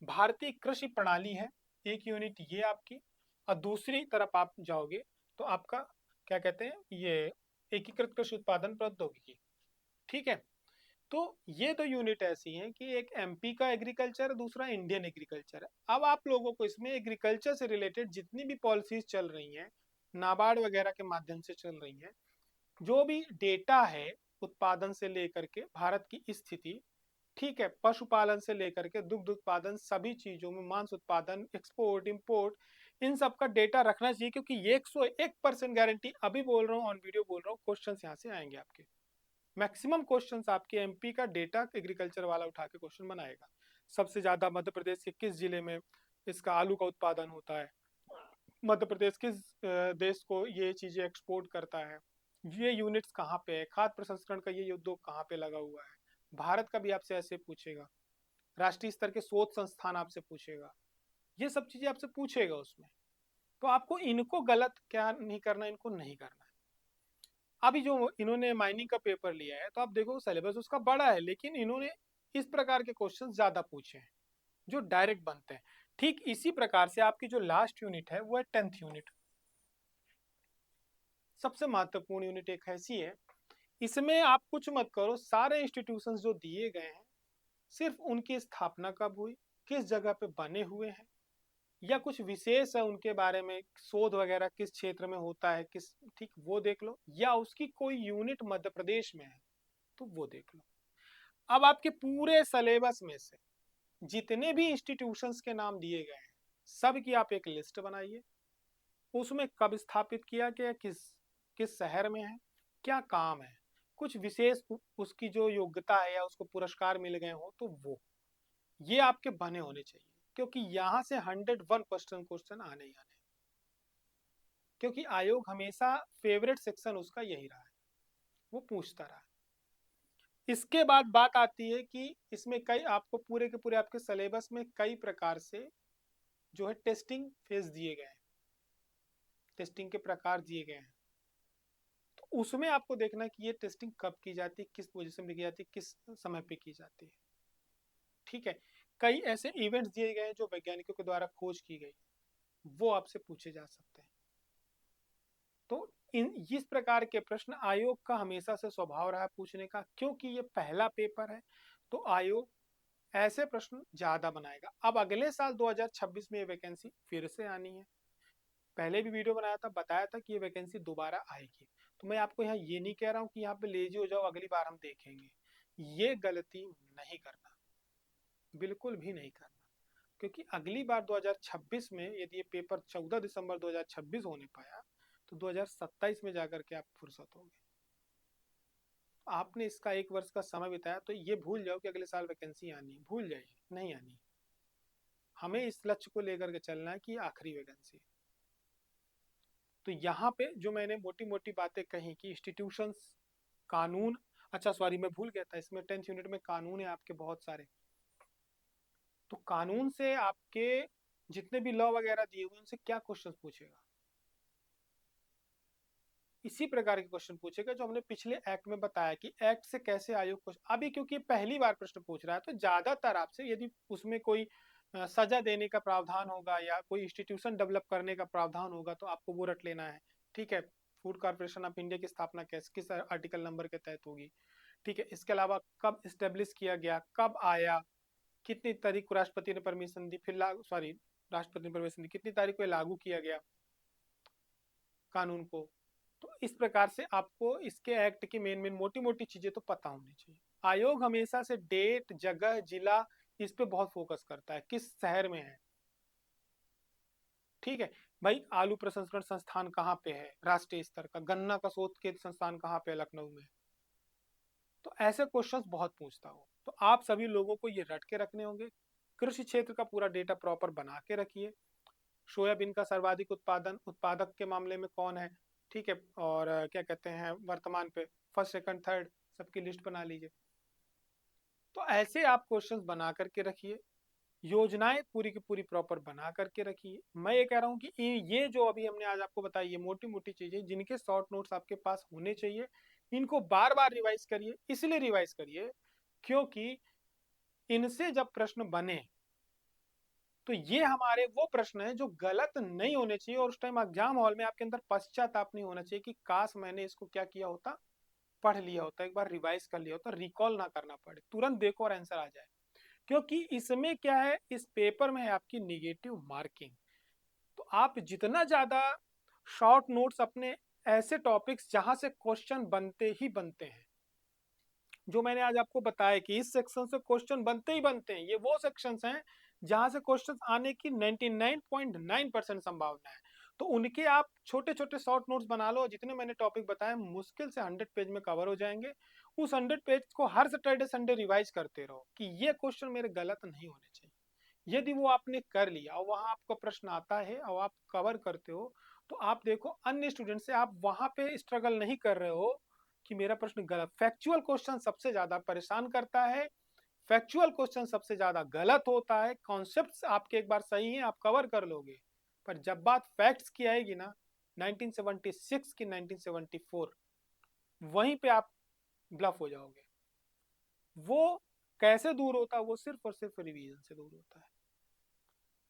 भारतीय कृषि प्रणाली है, एक यूनिट ये आपकी, और दूसरी तरफ आप जाओगे तो आपका क्या कहते हैं ये एकीकृत कृषि उत्पादन प्रौद्योगिकी। ठीक है, तो ये दो यूनिट ऐसी हैं कि एक एमपी का एग्रीकल्चर, दूसरा इंडियन एग्रीकल्चर है। अब आप लोगों को इसमें एग्रीकल्चर से रिलेटेड जितनी भी पॉलिसीज चल रही हैं, नाबार्ड वगैरह के माध्यम से चल रही हैं, जो भी डेटा है उत्पादन से लेकर के भारत की स्थिति, ठीक है, पशुपालन से लेकर के दुग्ध उत्पादन, सभी चीजों में मांस उत्पादन, एक्सपोर्ट इंपोर्ट, इन सब का डेटा रखना चाहिए, क्योंकि ये 101% गारंटी अभी बोल रहा हूँ, ऑन वीडियो बोल रहा हूँ, क्वेश्चन यहाँ से आएंगे आपके। मैक्सिमम क्वेश्चंस आपके एमपी का डेटा एग्रीकल्चर वाला उठा के क्वेश्चन बनाएगा। सबसे ज्यादा मध्य प्रदेश के किस जिले में इसका आलू का उत्पादन होता है, मध्य प्रदेश किस देश को ये चीजें एक्सपोर्ट करता है, ये यूनिट्स कहाँ पे है, खाद्य प्रसंस्करण का ये उद्योग कहाँ पे लगा हुआ है, भारत का भी आपसे ऐसे पूछेगा, राष्ट्रीय स्तर के शोध संस्थान आपसे पूछेगा, ये सब चीजें आपसे पूछेगा उसमें। तो आपको इनको गलत क्या नहीं करना, इनको नहीं करना है। अभी जो इन्होंने माइनिंग का पेपर लिया है तो आप देखो सिलेबस उसका बड़ा है, लेकिन इन्होंने इस प्रकार के क्वेश्चन ज्यादा पूछे हैं जो डायरेक्ट बनते हैं। ठीक इसी प्रकार से आपकी जो लास्ट यूनिट है वो है 10th यूनिट। सबसे महत्वपूर्ण यूनिट एक ऐसी है, इसमें आप कुछ मत करो, सारे इंस्टीट्यूशंस जो दिए गए हैं सिर्फ उनकी स्थापना कब हुई, किस जगह पे बने हुए हैं, या कुछ विशेष है उनके बारे में, शोध वगैरह किस क्षेत्र में होता है, किस, ठीक वो देख लो, या उसकी कोई यूनिट मध्य प्रदेश में है तो वो देख लो। अब आपके पूरे सिलेबस में से जितने भी इंस्टीट्यूशंस के नाम दिए गए हैं सब की आप एक लिस्ट बनाइए, उसमें कब स्थापित किया गया, किस किस शहर में है, क्या काम है, कुछ विशेष उसकी जो योग्यता है या उसको पुरस्कार मिल गए हो तो वो, ये आपके बने होने चाहिए, क्योंकि यहां से 101% क्वेश्चन आने ही आने, क्योंकि आयोग हमेशा फेवरेट सेक्शन उसका यही रहा है, वो पूछता रहा है। इसके बाद बात आती है कि इसमें कई आपको पूरे के पूरे आपके सिलेबस में कई प्रकार से जो है टेस्टिंग फेज दिए गए हैं, टेस्टिंग के प्रकार दिए गए हैं। तो उसमें आपको देखना कि ये टेस्टिंग कब की जाती है, किस पोजीशन में की जाती है, किस समय पे की जाती है। ठीक है, कई ऐसे इवेंट्स दिए गए हैं जो वैज्ञानिकों के द्वारा खोज की गई, वो आपसे पूछे जा सकते हैं। तो इस प्रकार के प्रश्न आयोग का हमेशा से स्वभाव रहा पूछने का, क्योंकि ये पहला पेपर है तो आयोग ऐसे प्रश्न ज्यादा बनाएगा। अब अगले साल 2026 में ये वैकेंसी फिर से आनी है, पहले भी वीडियो बनाया था, बताया था कि ये वैकेंसी दोबारा आएगी। तो मैं आपको यहाँ ये नहीं कह रहा हूँ कि यहाँ पे लेजी हो जाओ अगली बार हम देखेंगे, ये गलती नहीं करना, बिल्कुल भी नहीं करना, क्योंकि अगली बार 2026 में यदि ये पेपर 14 दिसंबर 2026 होने पाया तो 2027 में जाकर के आप फुर्सत होंगे। आपने इसका 1 वर्ष का समय बिताया तो ये भूल जाओ कि अगले साल वैकेंसी आनी है, भूल जाइए, नहीं आनी। हमें इस लक्ष्य को लेकर के चलना है कि आखिरी वैकेंसी। तो यहाँ पे जो मैंने मोटी मोटी बातें कही कि इंस्टीट्यूशंस, कानून, अच्छा सॉरी मैं भूल गया था, इसमें 10th यूनिट में कानून है आपके बहुत सारे, तो कानून से आपके जितने भी लॉ वगैरह दिए हुए उनसे क्या क्वेश्चन पूछेगा, इसी प्रकार के क्वेश्चन पूछेगा जो हमने पिछले एक्ट में बताया कि एक्ट से कैसे आयोग क्वेश्चन। अभी क्योंकि पहली बार प्रश्न पूछ रहा है तो ज्यादातर आपसे यदि उसमें कोई सजा देने का प्रावधान होगा या कोई इंस्टीट्यूशन डेवलप करने का प्रावधान होगा तो आपको वो रट लेना है। ठीक है, फूड कॉर्पोरेशन ऑफ इंडिया की स्थापना कैसे, किस आर्टिकल नंबर के तहत होगी। ठीक है, इसके अलावा कब स्टेब्लिश किया गया, कब आया, कितनी तारीख को राष्ट्रपति ने परमिशन दी, फिर सॉरी राष्ट्रपति ने परमिशन दी, कितनी तारीख को लागू किया गया कानून को। तो इस प्रकार से आपको इसके एक्ट की मेन मेन मोटी मोटी चीजें तो पता होनी चाहिए। आयोग हमेशा से डेट, जगह, जिला, इस पे बहुत फोकस करता है, किस शहर में है। ठीक है भाई, आलू प्रसंस्करण संस्थान कहाँ पे है राष्ट्रीय स्तर का, गन्ना का शोध के संस्थान कहाँ पे है लखनऊ में। तो ऐसे क्वेश्चंस बहुत पूछता हो, तो आप सभी लोगों को ये रट के रखने होंगे। कृषि क्षेत्र का पूरा डेटा प्रॉपर बना के रखिए, सोयाबीन का सर्वाधिक उत्पादन उत्पादक के मामले में कौन है। ठीक है, और क्या कहते हैं वर्तमान पे फर्स्ट सेकंड थर्ड सबकी लिस्ट बना लीजिए। तो ऐसे आप क्वेश्चंस बना करके रखिए, योजनाएं पूरी की पूरी प्रॉपर बना करके रखिए। मैं ये कह रहा हूँ कि ये जो अभी हमने आज आपको बताई ये मोटी मोटी चीजें जिनके शॉर्ट नोट्स आपके पास होने चाहिए, इनको बार बार रिवाइज करिए। इसलिए रिवाइज करिए क्योंकि इनसे जब प्रश्न बने तो ये हमारे वो प्रश्न है जो गलत नहीं होने चाहिए, और उस टाइम एग्जाम हॉल में आपके अंदर पश्चाताप नहीं होना चाहिए कि काश मैंने इसको क्या किया होता, पढ़ लिया होता, एक बार रिवाइज कर लिया होता, रिकॉल ना करना पड़े, तुरंत देखो और आंसर आ जाए। क्योंकि इसमें क्या है, इस पेपर में है आपकी निगेटिव मार्किंग। तो आप जितना ज्यादा शॉर्ट नोट्स अपने ऐसे टॉपिक्स जहां से क्वेश्चन बनते ही बनते हैं, जो मैंने आज आपको बताया कि इस सेक्शन से क्वेश्चन बनते ही बनते हैं, ये वो सेक्शंस हैं जहां से क्वेश्चन आने की 99.9% संभावना है। तो उनके आप छोटे छोटे शॉर्ट नोट्स बना लो, जितने मैंने टॉपिक बताए मुश्किल से 100 पेज में कवर हो जाएंगे। उस 100 पेज को हर सैटरडे संडे रिवाइज करते रहो कि ये क्वेश्चन मेरे गलत नहीं होने चाहिए। यदि वो आपने कर लिया और वहां आपका प्रश्न आता है और आप कवर करते हो, तो आप देखो अन्य स्टूडेंट से आप वहां पे स्ट्रगल नहीं कर रहे हो कि मेरा प्रश्न गलत। फैक्चुअल क्वेश्चन सबसे ज्यादा परेशान करता है, फैक्चुअल क्वेश्चन सबसे ज्यादा गलत होता है। कॉन्सेप्ट्स आपके एक बार सही हैं, आप कवर कर लोगे, पर जब बात फैक्ट्स की आएगी ना, 1976 की 1974, वहीं पे आप ब्लफ हो जाओगे। वो कैसे दूर होता है? वो सिर्फ और सिर्फ रिवीजन से दूर होता है।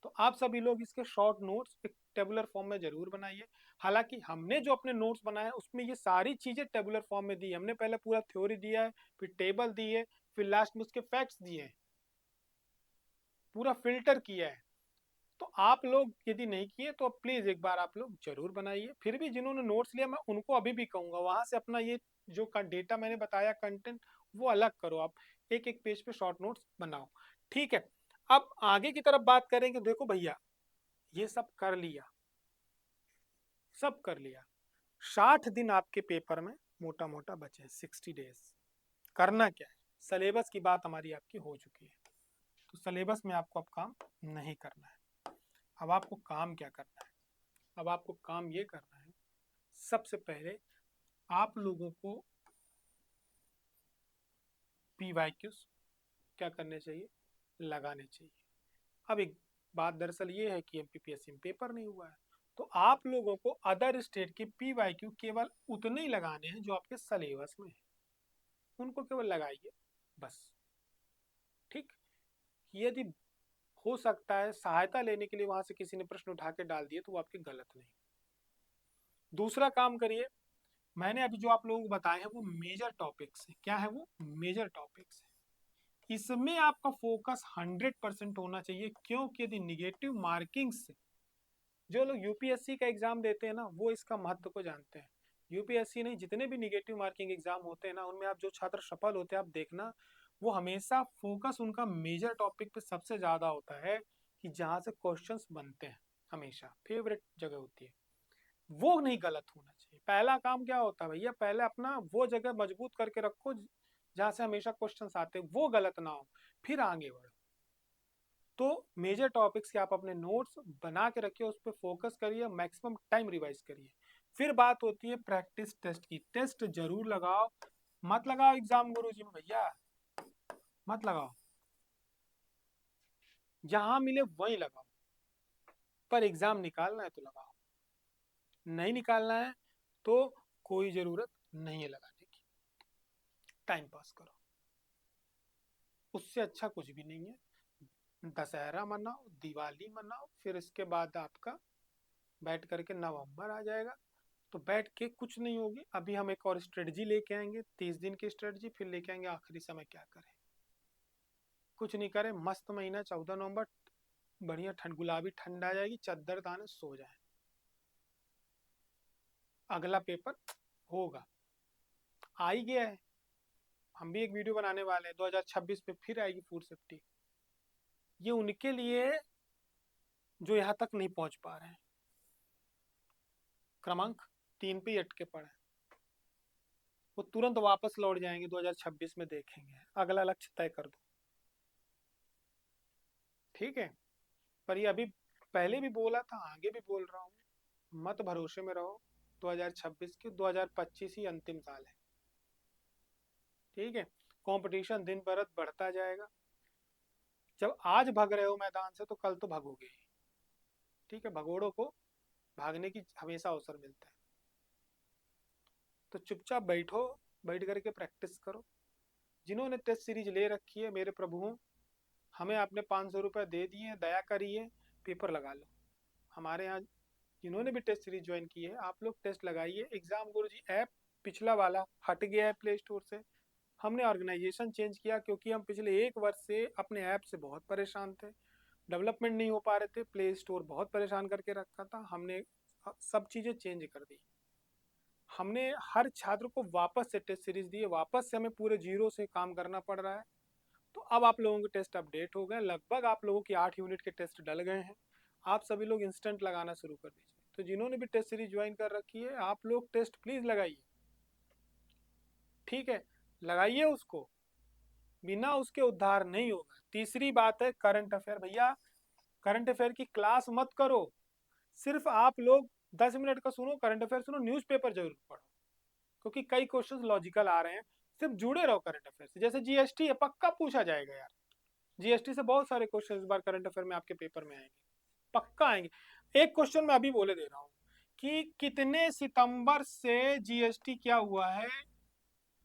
तो आप सभी लोग इसके शॉर्ट नोट्स एक टेबुलर फॉर्म में जरूर बनाइए। हालांकि हमने जो अपने नोट्स बनाए उसमें ये सारी चीजें टेबुलर फॉर्म में दी। हमने पहले पूरा थ्योरी दिया है, फिर टेबल दी है, फिर लास्ट में उसके फैक्ट्स दिए हैं, पूरा फिल्टर किया है। तो आप लोग यदि नहीं किए तो प्लीज एक बार आप लोग जरूर बनाइए। फिर भी जिन्होंने नोट्स लिया मैं उनको अभी भी कहूंगा वहां से अपना ये जो डेटा मैंने बताया कंटेंट वो अलग करो। आप एक एक पेज पे शॉर्ट नोट्स बनाओ। ठीक है, अब आगे की तरफ बात करेंगे। देखो भैया, ये सब कर लिया, सब कर लिया। 60 दिन आपके पेपर में मोटा मोटा बचे हैं, 60 डेज। करना क्या है? सिलेबस की बात हमारी आपकी हो चुकी है, तो सिलेबस में आपको अब काम नहीं करना है। अब आपको काम क्या करना है? अब आपको काम ये करना है, सबसे पहले आप लोगों को PYQs क्या करने चाहिए? लगाने चाहिए। अब एक बात दरअसल ये है कि MPPSC में पेपर नहीं हुआ है, तो आप लोगों को अदर स्टेट के PYQ केवल उतने ही लगाने हैं जो आपके सिलेबस में है, उनको केवल लगाइए बस। ठीक, यदि हो सकता है सहायता लेने के लिए वहां से किसी ने प्रश्न उठा के डाल दिए तो वो आपके गलत नहीं। दूसरा काम करिए, मैंने अभी जो आप लोगों को बताया है वो मेजर टॉपिक्स है। क्या है वो? मेजर टॉपिक्स है। इसमें आपका फोकस 100% होना चाहिए, क्योंकि यदि निगेटिव मार्किंग से जो लोग यूपीएससी का एग्जाम देते हैं ना वो इसका महत्व को जानते हैं। यूपीएससी नहीं, जितने भी निगेटिव मार्किंग एग्जाम होते हैं ना उनमें आप जो छात्र सफल होते हैं आप देखना, वो हमेशा फोकस उनका मेजर टॉपिक पे सबसे ज्यादा होता है, कि जहाँ से क्वेश्चंस बनते हैं, हमेशा फेवरेट जगह होती है। वो नहीं गलत होना चाहिए। पहला काम क्या होता है भैया? पहले अपना वो जगह मजबूत करके रखो जहाँ से हमेशा क्वेश्चंस आते हैं, वो गलत ना हो, फिर आगे बढ़ो। तो मेजर टॉपिक्स के आप अपने नोट्स बना के रखिए, उस पर फोकस करिए, मैक्सिमम टाइम रिवाइज करिए। फिर बात होती है प्रैक्टिस टेस्ट की। टेस्ट जरूर लगाओ, मत लगाओ एग्जाम गुरुजी में भैया, मत लगाओ, जहां मिले वहीं लगाओ। पर एग्जाम निकालना है तो लगाओ, नहीं निकालना है तो कोई जरूरत नहीं है लगाने की, टाइम पास करो, उससे अच्छा कुछ भी नहीं है। दशहरा मनाओ, दिवाली मनाओ, फिर इसके बाद आपका बैठ करके नवंबर आ जाएगा, तो बैठ के कुछ नहीं होगी। अभी हम एक और स्ट्रेटजी लेके आएंगे, 30 दिन की स्ट्रेटजी, फिर लेके आएंगे आखिरी समय क्या करें। कुछ नहीं करें, मस्त महीना 14 नवंबर, बढ़िया ठंड, गुलाबी ठंड आ जाएगी, चद्दर ताने सो जाए, अगला पेपर होगा। आ ही गया है, हम भी एक वीडियो बनाने वाले हैं, 2026 में फिर आएगी फूड सेफ्टी। ये उनके लिए जो यहाँ तक नहीं पहुंच पा रहे हैं, क्रमांक 3 पे ही अटके पड़े हैं, वो तुरंत वापस लौट जाएंगे। 2026 में देखेंगे, अगला लक्ष्य तय कर दो। ठीक है, पर ये अभी पहले भी बोला था, आगे भी बोल रहा हूँ, मत भरोसे में रहो। 2026 के 2025 ही अंतिम साल है। ठीक है, कंपटीशन दिन पर बढ़ता जाएगा। जब आज भाग रहे हो मैदान से तो कल तो भागोगे ही। ठीक है, भगोड़ों को भागने की हमेशा अवसर मिलता है, तो चुपचाप बैठो, बैठ करके प्रैक्टिस करो। जिन्होंने टेस्ट सीरीज ले रखी है मेरे प्रभुओं, हमें आपने 500 रुपये दे दिए, दया करिए, पेपर लगा लो। हमारे यहाँ जिन्होंने भी टेस्ट सीरीज ज्वाइन की है आप लोग टेस्ट लगाइए। एग्जाम गुरुजी ऐप पिछला वाला हट गया है प्ले स्टोर से, हमने ऑर्गेनाइजेशन चेंज किया क्योंकि हम पिछले 1 वर्ष से अपने ऐप से बहुत परेशान थे, डेवलपमेंट नहीं हो पा रहे थे, प्ले स्टोर बहुत परेशान करके रखा था। हमने सब चीज़ें चेंज कर दी, हमने हर छात्र को वापस से टेस्ट सीरीज दी है, वापस से हमें पूरे जीरो से काम करना पड़ रहा है। तो अब आप लोगों के टेस्ट अपडेट हो गए, लगभग आप लोगों की 8 यूनिट के टेस्ट डल गए हैं। आप सभी लोग इंस्टेंट लगाना शुरू कर दीजिए। तो जिन्होंने भी टेस्ट सीरीज ज्वाइन कर रखी है आप लोग टेस्ट प्लीज लगाइए। ठीक है, लगाइए उसको, बिना उसके उद्धार नहीं होगा। तीसरी बात है करंट अफेयर। भैया करंट अफेयर की क्लास मत करो, सिर्फ आप लोग 10 मिनट का सुनो, करंट अफेयर सुनो, न्यूज़पेपर जरूर पढ़ो, क्योंकि कई क्वेश्चंस लॉजिकल आ रहे हैं। सिर्फ जुड़े रहो करंट अफेयर से, जैसे जीएसटी है पक्का पूछा जाएगा यार, जीएसटी से बहुत सारे क्वेश्चन इस बार करंट अफेयर में आपके पेपर में आएंगे, पक्का आएंगे। एक क्वेश्चन मैं अभी बोले दे रहा हूँ कि कितने सितंबर से जीएसटी क्या हुआ है,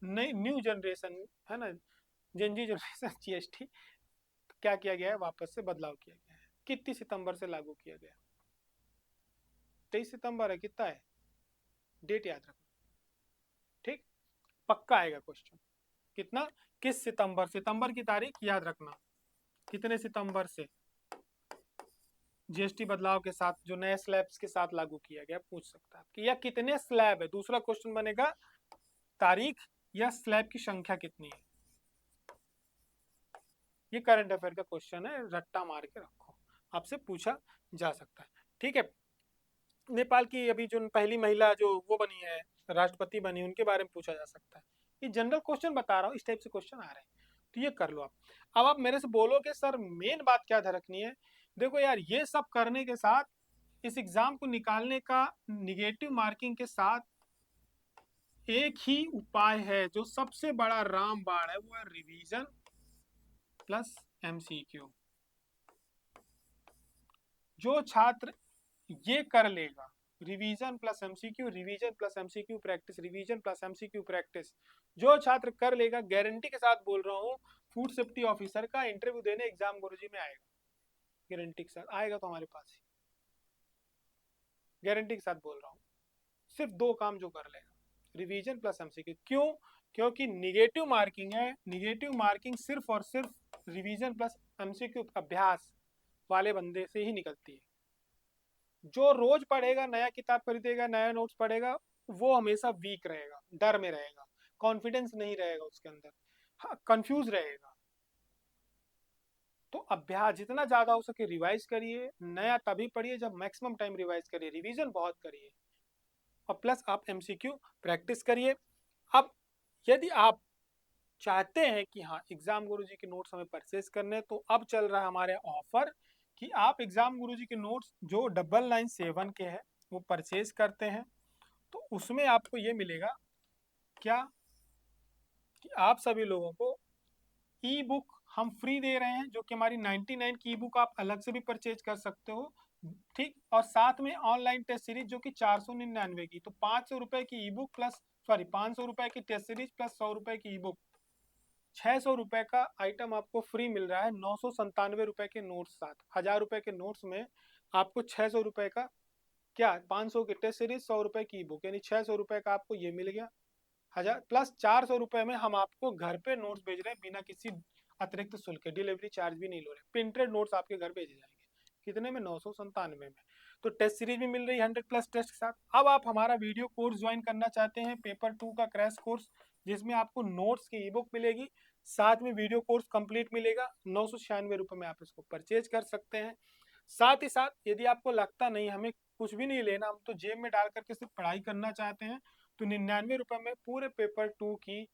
नई न्यू जनरेशन है ना, जेनजी जनरेशन जीएसटी क्या किया गया है, वापस से बदलाव किया गया है, कितनी सितंबर से लागू किया गया? 23 सितंबर है, कितना है, डेट याद रखना। ठीक, पक्का आएगा क्वेश्चन। कितना, किस सितंबर, सितंबर की तारीख याद रखना, कितने सितंबर से जीएसटी बदलाव के साथ जो नए स्लैब्स के साथ लागू किया गया, पूछ सकता है कि या कितने स्लैब है। दूसरा क्वेश्चन बनेगा तारीख या स्लैब की संख्या कितनी है। ये करंट अफेयर का क्वेश्चन है, रट्टा मार के रखो, आपसे पूछा जा सकता है। ठीक है, नेपाल की अभी जो पहली महिला जो वो बनी है, राष्ट्रपति बनी, उनके बारे में पूछा जा सकता है। ये जनरल क्वेश्चन बता रहा हूँ, इस टाइप से क्वेश्चन आ रहे हैं, तो ये कर लो आप। अब आप मेरे से बोलोगे सर मेन बात क्या रखनी है। देखो यार, ये सब करने के साथ, इस एग्जाम को निकालने का निगेटिव मार्किंग के साथ एक ही उपाय है, जो सबसे बड़ा रामबाण है, वो है रिवीजन प्लस एमसीक्यू। जो छात्र ये कर लेगा, revision plus MCQ, revision plus MCQ practice, revision plus MCQ practice, जो छात्र कर लेगा, गारंटी के साथ बोल रहा हूँ, फूड सेफ्टी ऑफिसर का इंटरव्यू देने एग्जाम गुरुजी में आएगा, गारंटी के साथ आएगा। तो हमारे पास गारंटी के साथ बोल रहा हूँ, सिर्फ दो काम जो कर लेगा, रिवीजन प्लस एमसीक्यू। क्यों? क्योंकि निगेटिव मार्किंग है, निगेटिव मार्किंग सिर्फ और सिर्फ रिवीजन प्लस एमसीक्यू अभ्यास वाले बंदे से ही निकलती है। जो रोज पढ़ेगा, नया किताब खरीदेगा, नया नोट्स पढ़ेगा, वो हमेशा वीक रहेगा, डर में रहेगा, कॉन्फिडेंस नहीं रहेगा उसके अंदर, हाँ कंफ्यूज रहेगा। तो अभ्यास जितना ज्यादा हो सके रिवाइज करिए, नया तभी पढ़िए जब मैक्सिमम टाइम रिवाइज करिए, रिवीजन बहुत करिए, और प्लस आप एमसीक्यू प्रैक्टिस करिए। अब यदि आप चाहते हैं कि हाँ एग्जाम गुरुजी के नोट्स हमें परचेज करने, तो अब चल रहा है हमारे ऑफर कि आप एग्जाम गुरुजी के नोट्स जो 997 के हैं वो परचेज करते हैं, तो उसमें आपको ये मिलेगा क्या कि आप सभी लोगों को ई बुक हम फ्री दे रहे हैं, जो कि हमारी 99 की ई बुक आप अलग से भी परचेज कर सकते हो। ठीक, और साथ में ऑनलाइन टेस्ट सीरीज जो कि 499 की, तो 500 रुपए की ई बुक प्लस, सॉरी 500 रुपए की टेस्ट सीरीज प्लस 100 रुपए की ई बुक, 600 रुपए का आइटम आपको फ्री मिल रहा है। 997 रुपए के नोट्स साथ, 1000 रुपए के नोट्स में आपको 600 रुपए का क्या, 500 की टेस्ट सीरीज, 100 रुपए की ई बुक, यानी 600 रुपए का आपको ये मिल गया। 1000 प्लस 400 रुपए में हम आपको घर पे नोट्स भेज रहे हैं बिना किसी अतिरिक्त शुल्क के, डिलीवरी चार्ज भी नहीं ले रहे, प्रिंटेड नोट्स आपके घर भेजे जाएंगे। कितने में, 997 में। तो टेस्ट सीरीज भी मिल रही है 100+ टेस्ट के साथ। अब आप हमारा वीडियो कोर्स ज्वाइन करना चाहते हैं, पेपर 2 का क्रैश कोर्स, जिसमें आपको नोट्स की ई बुक मिलेगी, साथ में वीडियो कोर्स कंप्लीट मिलेगा, 996 रुपए में आप इसको परचेज कर सकते हैं। साथ ही साथ यदि आपको लगता नहीं हमें कुछ भी नहीं लेना, हम तो जेब में डाल करके सिर्फ पढ़ाई करना चाहते हैं, तो 99 रुपए में पूरे पेपर 2 की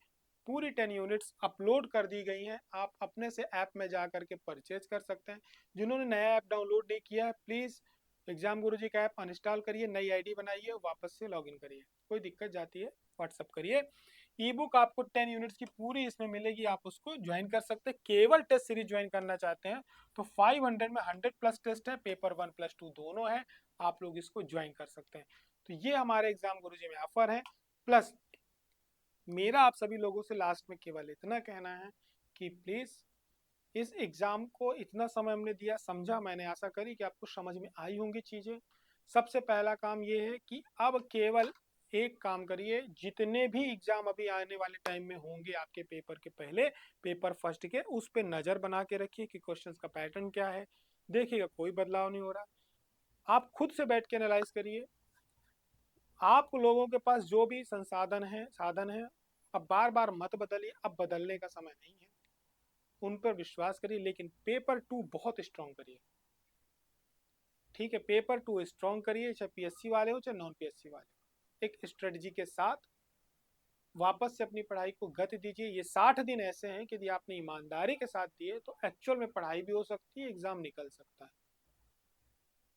पूरी 10 यूनिट्स अपलोड कर दी गई हैं, आप अपने से ऐप में जा करके परचेज कर सकते हैं। जिन्होंने नया ऐप डाउनलोड नहीं किया है, प्लीज़ एग्जाम गुरुजी का ऐप अनइंस्टॉल करिए, नई आईडी बनाइए, वापस से लॉगिन करिए। कोई दिक्कत जाती है व्हाट्सअप करिए। ई बुक आपको 10 यूनिट्स की पूरी इसमें मिलेगी, आप उसको ज्वाइन कर सकते हैं। केवल टेस्ट सीरीज ज्वाइन करना चाहते हैं तो 500 में 100+ टेस्ट है, पेपर 1+2 दोनों है, आप लोग इसको ज्वाइन कर सकते हैं। तो ये हमारे एग्जाम गुरुजी में ऑफर है। प्लस मेरा आप सभी लोगों से लास्ट में केवल इतना कहना है कि प्लीज़ इस एग्ज़ाम को इतना समय हमने दिया, समझा, मैंने आशा करी कि आपको समझ में आई होंगी चीज़ें। सबसे पहला काम ये है कि अब केवल एक काम करिए, जितने भी एग्ज़ाम अभी आने वाले टाइम में होंगे आपके पेपर के पहले, पेपर फर्स्ट के, उस पर नज़र बना के रखिए कि क्वेश्चंस का पैटर्न क्या है। देखिएगा कोई बदलाव नहीं हो रहा, आप खुद से बैठ के एनालाइज करिए। आप लोगों के पास जो भी संसाधन है, साधन है, अब बार बार मत बदलिए, अब बदलने का समय नहीं है, उन पर विश्वास करिए, लेकिन पेपर 2 बहुत स्ट्रांग करिए। ठीक है, पेपर 2 स्ट्रांग करिए, चाहे पीएससी वाले हो चाहे नॉन पीएससी वाले हो, एक स्ट्रेटजी के साथ वापस से अपनी पढ़ाई को गति दीजिए। ये 60 दिन ऐसे हैं कि यदि आपने ईमानदारी के साथ दिए तो एक्चुअल में पढ़ाई भी हो सकती है, एग्जाम निकल सकता है।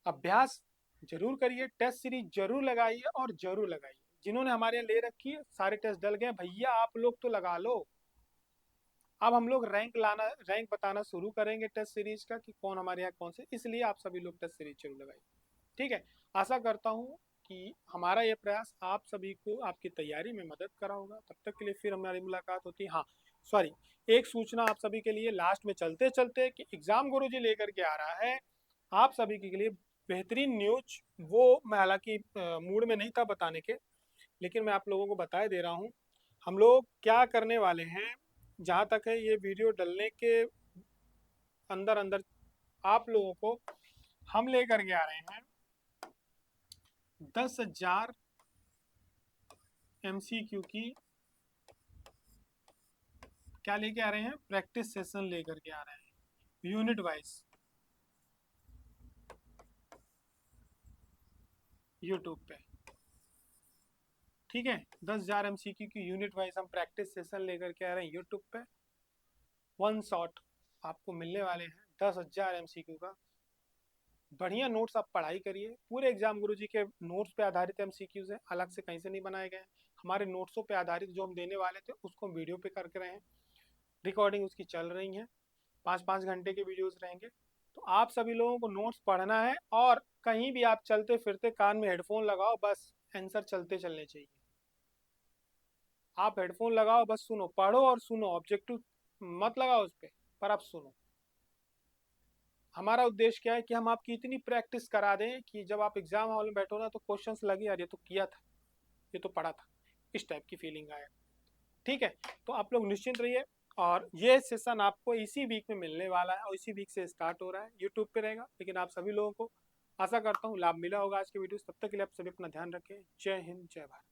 अभ्यास जरूर करिए, टेस्ट सीरीज जरूर लगाइए, और जरूर लगाइए। जिन्होंने हमारे यहाँ ले रखी है सारे टेस्ट डल गए, भैया आप लोग तो लगा लो। अब हम लोग रैंक बताना शुरू करेंगे टेस्ट सीरीज का कि कौन हमारे यहाँ कौन से, इसलिए आप सभी लोग टेस्ट सीरीज जरूर लगाइए। ठीक है, आशा करता हूँ कि हमारा ये प्रयास आप सभी को आपकी तैयारी में मदद करा होगा। तब तक के लिए फिर हमारी मुलाकात होती है। हाँ, सॉरी, एक सूचना आप सभी के लिए लास्ट में चलते चलते कि एग्जाम गुरुजी लेकर के आ रहा है आप सभी के लिए बेहतरीन न्यूज। वो मैं हालांकि मूड में नहीं था बताने के, लेकिन मैं आप लोगों को बता दे रहा हूँ हम लोग क्या करने वाले हैं। जहाँ तक है ये वीडियो डलने के अंदर अंदर आप लोगों को हम लेकर के आ रहे हैं 10,000 MCQ की क्या लेके आ रहे हैं, प्रैक्टिस सेशन लेकर के आ रहे हैं यूनिट वाइज यूट्यूब पे। ठीक है, 10,000 MCQ की यूनिट वाइज हम प्रैक्टिस सेशन लेकर के आ रहे हैं यूट्यूब पे। वन शॉट आपको मिलने वाले हैं 10,000 MCQ का। बढ़िया नोट्स आप पढ़ाई करिए। पूरे एग्जाम गुरुजी के नोट्स पे आधारित MCQs हैं, अलग से कहीं से नहीं बनाए गए हैं। हमारे नोट्सों पे आधारित जो हम देने वाले थे उसको हम वीडियो पे करके रहे हैं, रिकॉर्डिंग उसकी चल रही है। 5-5 घंटे के वीडियोस रहेंगे। तो आप सभी लोगों को नोट्स पढ़ना है और कहीं भी आप चलते फिरते कान में हेडफोन लगाओ, बस आंसर चलते चलने चाहिए। आप हेडफोन लगाओ, बस सुनो, पढ़ो और सुनो, ऑब्जेक्टिव मत लगाओ उस पर आप सुनो। हमारा उद्देश्य क्या है कि हम आपकी इतनी प्रैक्टिस करा दें कि जब आप एग्जाम हॉल में बैठो ना तो क्वेश्चंस लगे, यार ये तो किया था, ये तो पढ़ा था, इस टाइप की फीलिंग आए। ठीक है, तो आप लोग निश्चिंत रहिए। और ये सेशन आपको इसी वीक में मिलने वाला है और इसी वीक से स्टार्ट हो रहा है, यूट्यूब पे रहेगा। लेकिन आप सभी लोगों को आशा करता हूँ लाभ मिला होगा आज के वीडियो। तब तक के लिए आप सभी अपना ध्यान रखें। जय हिंद, जय भारत।